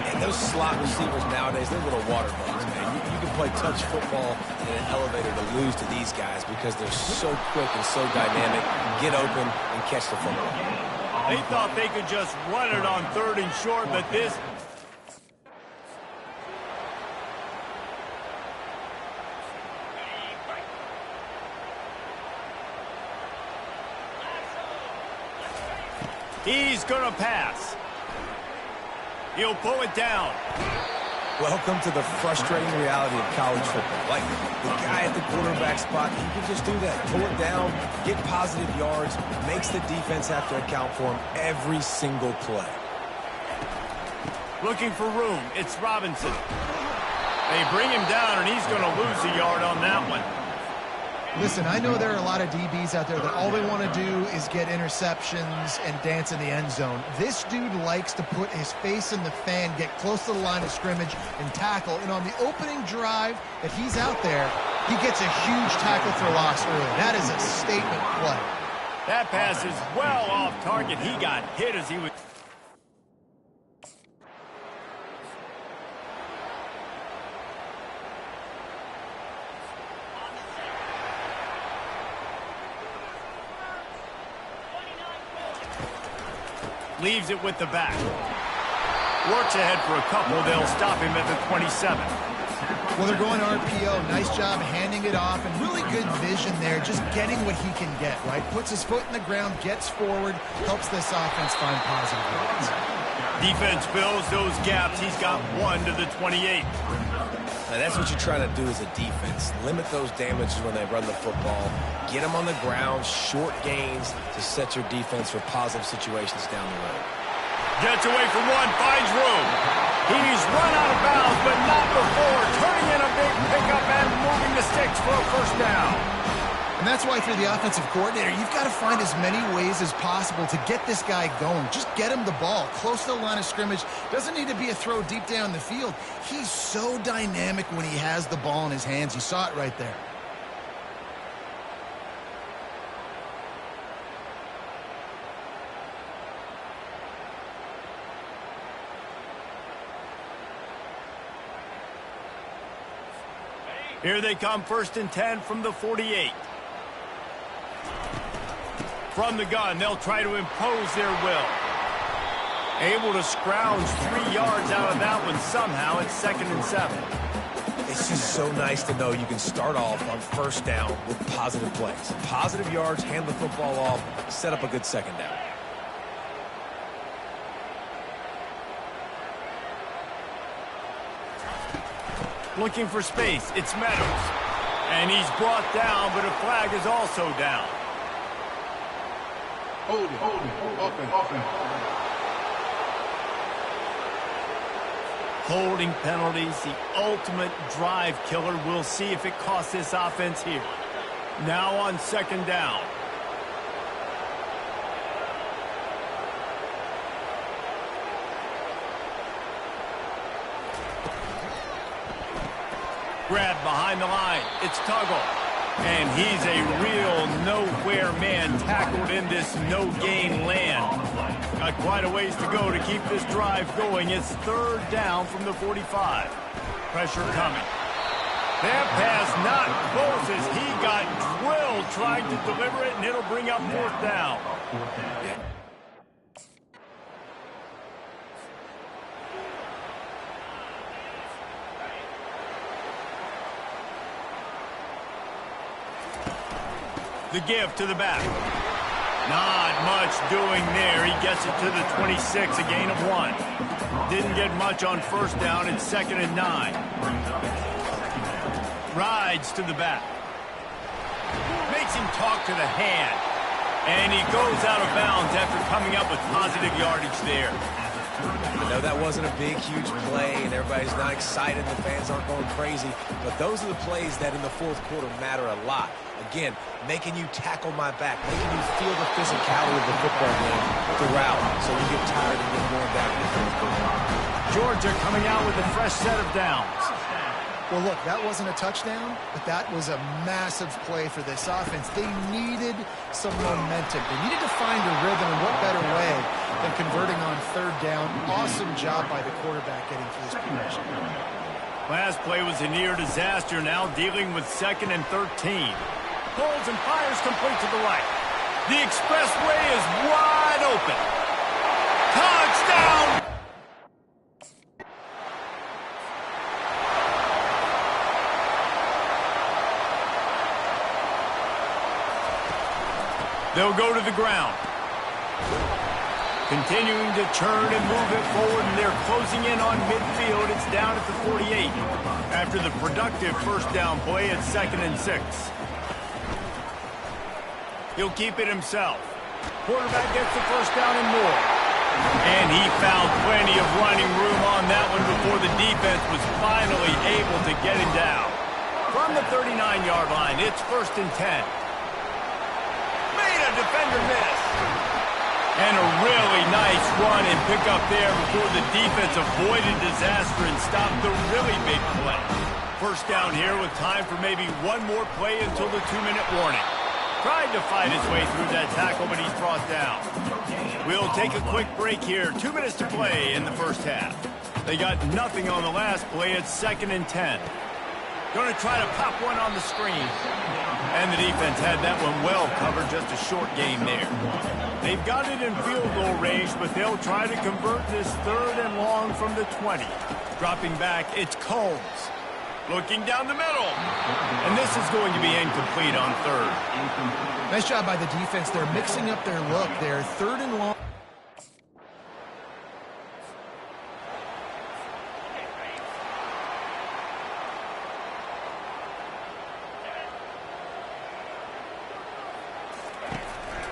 And those slot receivers nowadays, they're little water bugs, man. You can play touch football in an elevator to lose to these guys because they're so quick and so dynamic. Get open and catch the football. They thought they could just run it on 3rd and short, but this... He's going to pass. He'll pull it down. Welcome to the frustrating reality of college football. Like, the guy at the quarterback spot, he can just do that. Pull it down, get positive yards, makes the defense have to account for him every single play. Looking for room. It's Robinson. They bring him down, and he's going to lose a yard on that one. Listen, I know there are a lot of DBs out there that all they want to do is get interceptions and dance in the end zone. This dude likes to put his face in the fan, get close to the line of scrimmage, and tackle. And on the opening drive that he's out there, he gets a huge tackle for loss early. That is a statement play. That pass is well off target. He got hit as he was... Leaves it with the back. Works ahead for a couple. They'll stop him at the 27. Well, they're going RPO. Nice job handing it off, and really good vision there, just getting what he can get, right? Puts his foot in the ground, gets forward, helps this offense find positive yards. Defense fills those gaps. He's got 1 to the 28. Now, that's what you're trying to do as a defense. Limit those damages when they run the football. Get them on the ground, short gains to set your defense for positive situations down the road. Gets away from one, finds room. He's run out of bounds, but not before. Turning in a big pickup and moving the sticks for a 1st down. And that's why for the offensive coordinator, you've got to find as many ways as possible to get this guy going. Just get him the ball close to the line of scrimmage. Doesn't need to be a throw deep down the field. He's so dynamic when he has the ball in his hands. You saw it right there. Here they come, 1st and 10 from the 48. From the gun, they'll try to impose their will. Able to scrounge 3 yards out of that one somehow. It's 2nd and 7. It's just so nice to know you can start off on first down with positive plays. Positive yards, hand the football off, set up a good second down. Looking for space. It's Meadows. And he's brought down, but a flag is also down. Hold it. Open. Holding penalties, the ultimate drive killer. We'll see if it costs this offense here. Now on second down. Grab behind the line. It's Tuggle. And he's a real nowhere man tackled in this no-gain land. Got quite a ways to go to keep this drive going. It's third down from the 45. Pressure coming. That pass not close as he got drilled trying to deliver it, and it'll bring up fourth down. The give to the back. Not much doing there. He gets it to the 26, a gain of 1. Didn't get much on first down. It's 2nd and 9. Rides to the back. Makes him talk to the hand. And he goes out of bounds after coming up with positive yardage there. I know that wasn't a big, huge play, and everybody's not excited, the fans aren't going crazy, but those are the plays that in the fourth quarter matter a lot. Again, making you tackle my back, making you feel the physicality of the football game throughout, so you get tired and get worn down in the fourth quarter. Georgia coming out with a fresh set of downs. Well, look, that wasn't a touchdown, but that was a massive play for this offense. They needed some momentum. They needed to find a rhythm, and what better way than converting on third down. Awesome job by the quarterback getting through this progression. Last play was a near disaster, now dealing with 2nd and 13. Pulls and fires complete to the right. The expressway is wide open. Touchdown! They'll go to the ground. Continuing to turn and move it forward, and they're closing in on midfield. It's down at the 48. After the productive first down play, it's 2nd and 6. He'll keep it himself. Quarterback gets the first down and more. And he found plenty of running room on that one before the defense was finally able to get him down. From the 39-yard line, it's 1st and 10. Defender miss. And a really nice run and pick up there before the defense avoided disaster and stopped the really big play. First down here with time for maybe one more play until the 2-minute warning. Tried to fight his way through that tackle, but he's brought down. We'll take a quick break here. 2 minutes to play in the first half. They got nothing on the last play. It's 2nd and 10. Going to try to pop one on the screen. And the defense had that one well covered, just a short game there. They've got it in field goal range, but they'll try to convert this 3rd and long from the 20. Dropping back, it's Combs. Looking down the middle. And this is going to be incomplete on 3rd. Nice job by the defense. They're mixing up their look there. 3rd and long.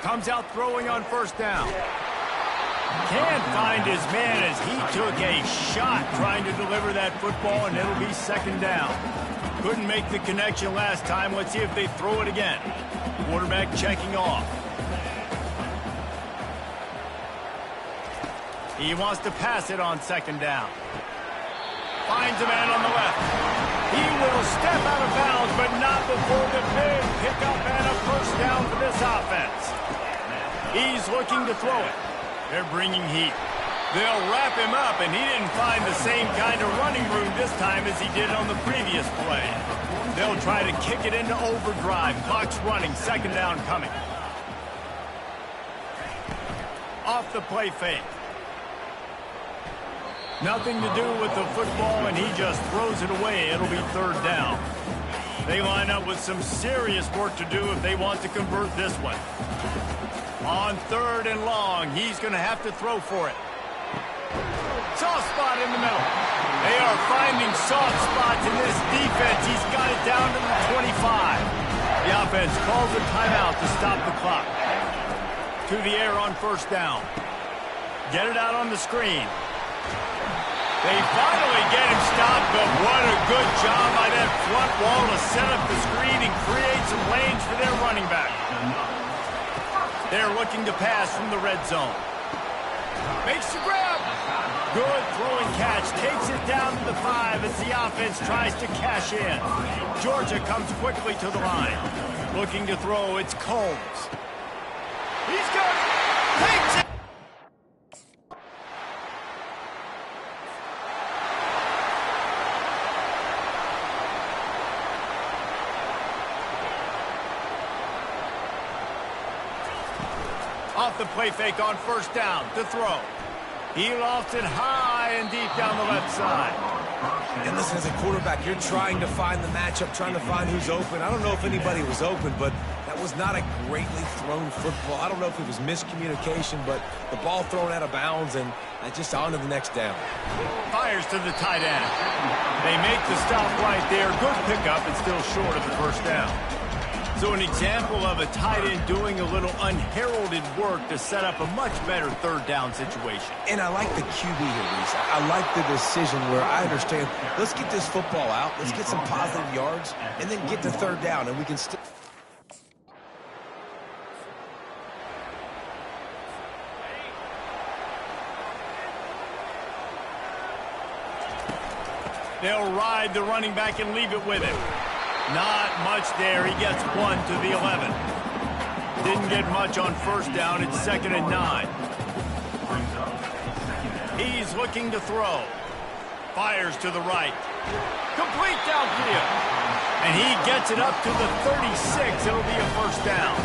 Comes out throwing on first down. Can't find his man as he took a shot trying to deliver that football, and it'll be 2nd down. Couldn't make the connection last time. Let's see if they throw it again. Quarterback checking off. He wants to pass it on 2nd down. Finds a man on the left. He will step out of bounds, but not before the big pickup and a first down for this offense. He's looking to throw it. They're bringing heat. They'll wrap him up, and he didn't find the same kind of running room this time as he did on the previous play. They'll try to kick it into overdrive. Clock's running. 2nd down coming. Off the play fake. Nothing to do with the football, and he just throws it away. It'll be third down. They line up with some serious work to do if they want to convert this one. On third and long, he's going to have to throw for it. Soft spot in the middle. They are finding soft spots in this defense. He's got it down to the 25. The offense calls a timeout to stop the clock. To the air on first down. Get it out on the screen. They finally get him stopped, but what a good job by that front wall to set up the screen and create some lanes for their running back. They're looking to pass from the red zone. Makes the grab. Good throwing catch. Takes it down to the 5 as the offense tries to cash in. Georgia comes quickly to the line. Looking to throw, it's Combs. He's got it. Takes it. Off the play fake on first down to throw. He lofts it high and deep down the left side. And listen, as a quarterback, you're trying to find the matchup, trying to find who's open. I don't know if anybody was open, but that was not a greatly thrown football. I don't know if it was miscommunication, but the ball thrown out of bounds and just on to the next down. Fires to the tight end. They make the stop right there. Good pickup and still short of the first down. So an example of a tight end doing a little unheralded work to set up a much better third down situation. And I like the QB here, Reese. I like the decision where I understand, let's get this football out, let's get some positive yards, and then get to third down, and we can still... They'll ride the running back and leave it with him. Not much there. He gets 1 to the 11. Didn't get much on first down. It's 2nd and 9. He's looking to throw. Fires to the right. Complete downfield. And he gets it up to the 36. It'll be a first down.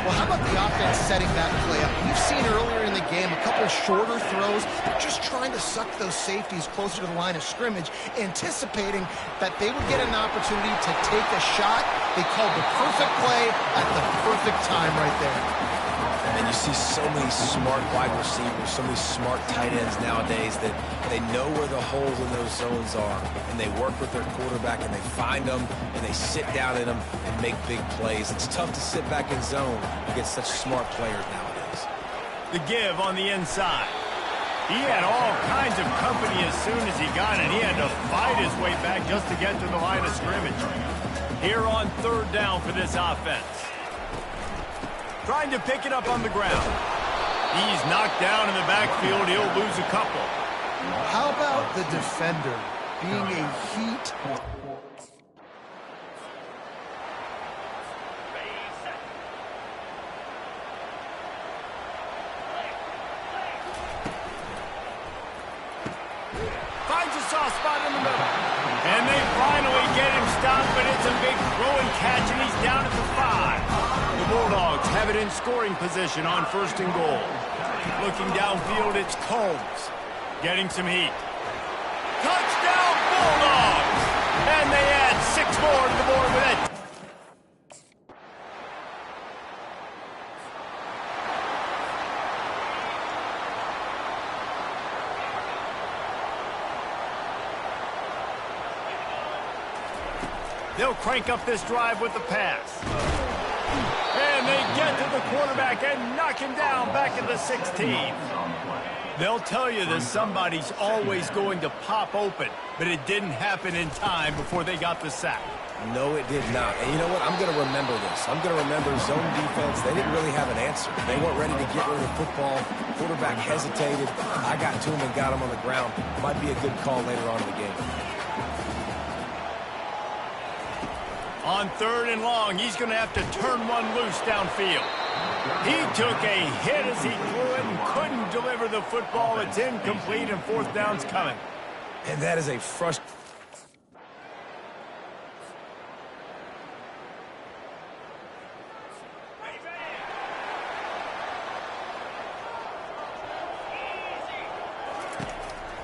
Well, how about the offense setting that play up? We've seen earlier in the game a couple shorter throws. They're just trying to suck those safeties closer to the line of scrimmage, anticipating that they would get an opportunity to take a shot. They called the perfect play at the perfect time right there. And you see so many smart wide receivers, so many smart tight ends nowadays that they know where the holes in those zones are, and they work with their quarterback, and they find them, and they sit down in them and make big plays. It's tough to sit back in zone against such smart players nowadays. The give on the inside. He had all kinds of company as soon as he got it. He had to fight his way back just to get to the line of scrimmage. Here on third down for this offense. Trying to pick it up on the ground. He's knocked down in the backfield. He'll lose a couple. How about the defender being a heat? Finds a soft spot in the middle. And they finally get him stopped, but it's a big throwing catch, and he's down at the 5. The Bulldogs have it in scoring position on 1st and goal. Looking downfield, it's Combs. Getting some heat. Touchdown, Bulldogs! And they add 6 more to the board with that. They'll crank up this drive with the pass. And they get to the quarterback and knock him down back at the 16. They'll tell you that somebody's always going to pop open, but it didn't happen in time before they got the sack. No, it did not. And you know what? I'm going to remember this. I'm going to remember zone defense. They didn't really have an answer. They weren't ready to get rid of the football. Quarterback hesitated. I got to him and got him on the ground. Might be a good call later on in the game. On 3rd and long, he's going to have to turn one loose downfield. He took a hit as he threw it and couldn't deliver the football. It's incomplete, and 4th down's coming. And that is a frustrating.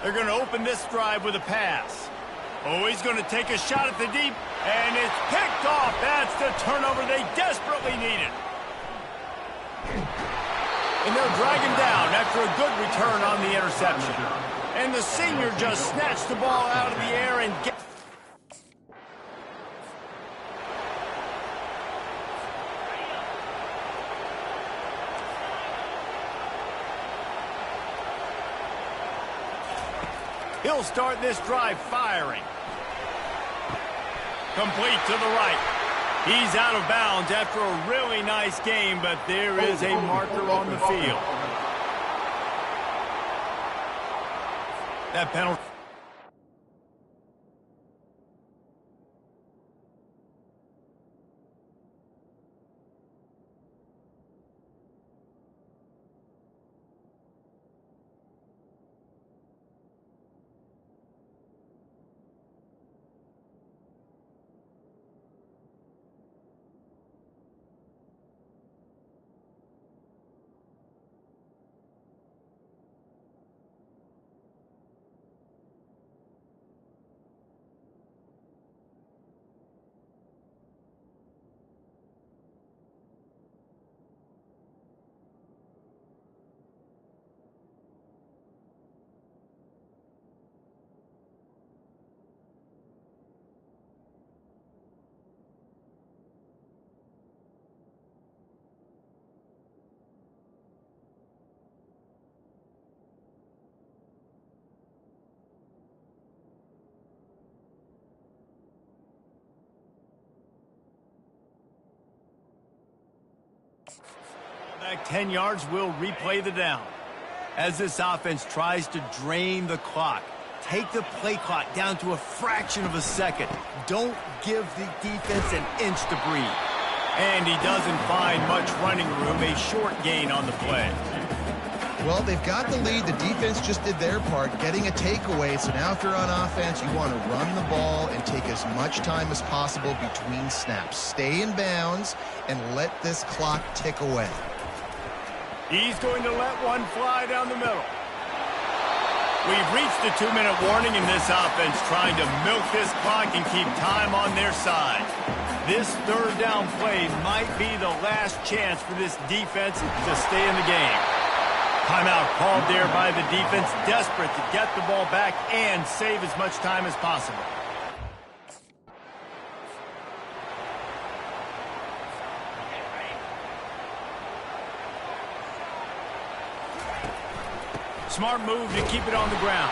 They're going to open this drive with a pass. Oh, he's going to take a shot at the deep, and it's picked off. That's the turnover they desperately needed. And they'll drag him down after a good return on the interception. And the senior just snatched the ball out of the air and he'll start this drive firing. Complete to the right. He's out of bounds after a really nice game, but there is a marker on the field. That penalty. Back 10 yards, will replay the down. As this offense tries to drain the clock, take the play clock down to a fraction of a second. Don't give the defense an inch to breathe. And he doesn't find much running room, a short gain on the play. Well, they've got the lead. The defense just did their part, getting a takeaway. So now if you're on offense, you want to run the ball and take as much time as possible between snaps. Stay in bounds and let this clock tick away. He's going to let one fly down the middle. We've reached the 2-minute warning in this offense, trying to milk this clock and keep time on their side. This third down play might be the last chance for this defense to stay in the game. Timeout called there by the defense, desperate to get the ball back and save as much time as possible. Smart move to keep it on the ground.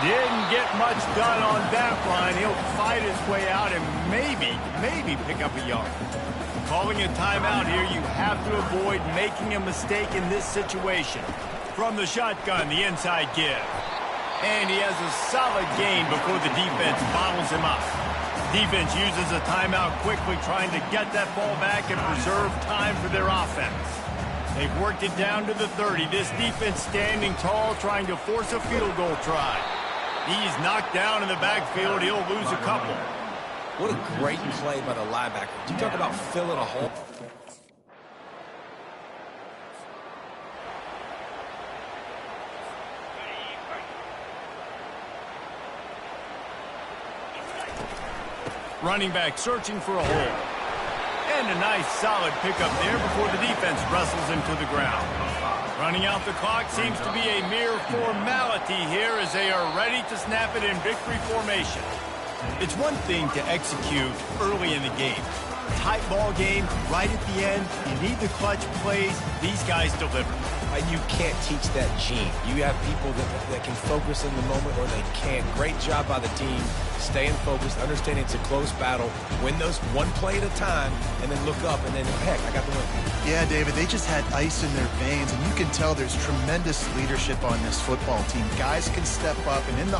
Didn't get much done on that line. He'll fight his way out and maybe pick up a yard. Calling a timeout here, you have to avoid making a mistake in this situation. From the shotgun, the inside give. And he has a solid gain before the defense bottles him up. Defense uses a timeout quickly, trying to get that ball back and preserve time for their offense. They've worked it down to the 30. This defense standing tall, trying to force a field goal try. He's knocked down in the backfield. He'll lose a couple. What a great play by the linebacker. You talk about filling a hole. Running back searching for a hole. And a nice solid pickup there before the defense wrestles him to the ground. Running out the clock seems to be a mere formality here as they are ready to snap it in victory formation. It's one thing to execute early in the game. Tight ball game, right at the end, you need the clutch plays. These guys deliver. You can't teach that gene. You have people that can focus in the moment or they can't. Great job by the team, staying focused, understanding it's a close battle, win those one play at a time, and then look up, and then, heck, I got the win. Yeah, David, they just had ice in their veins, and you can tell there's tremendous leadership on this football team. Guys can step up, and in the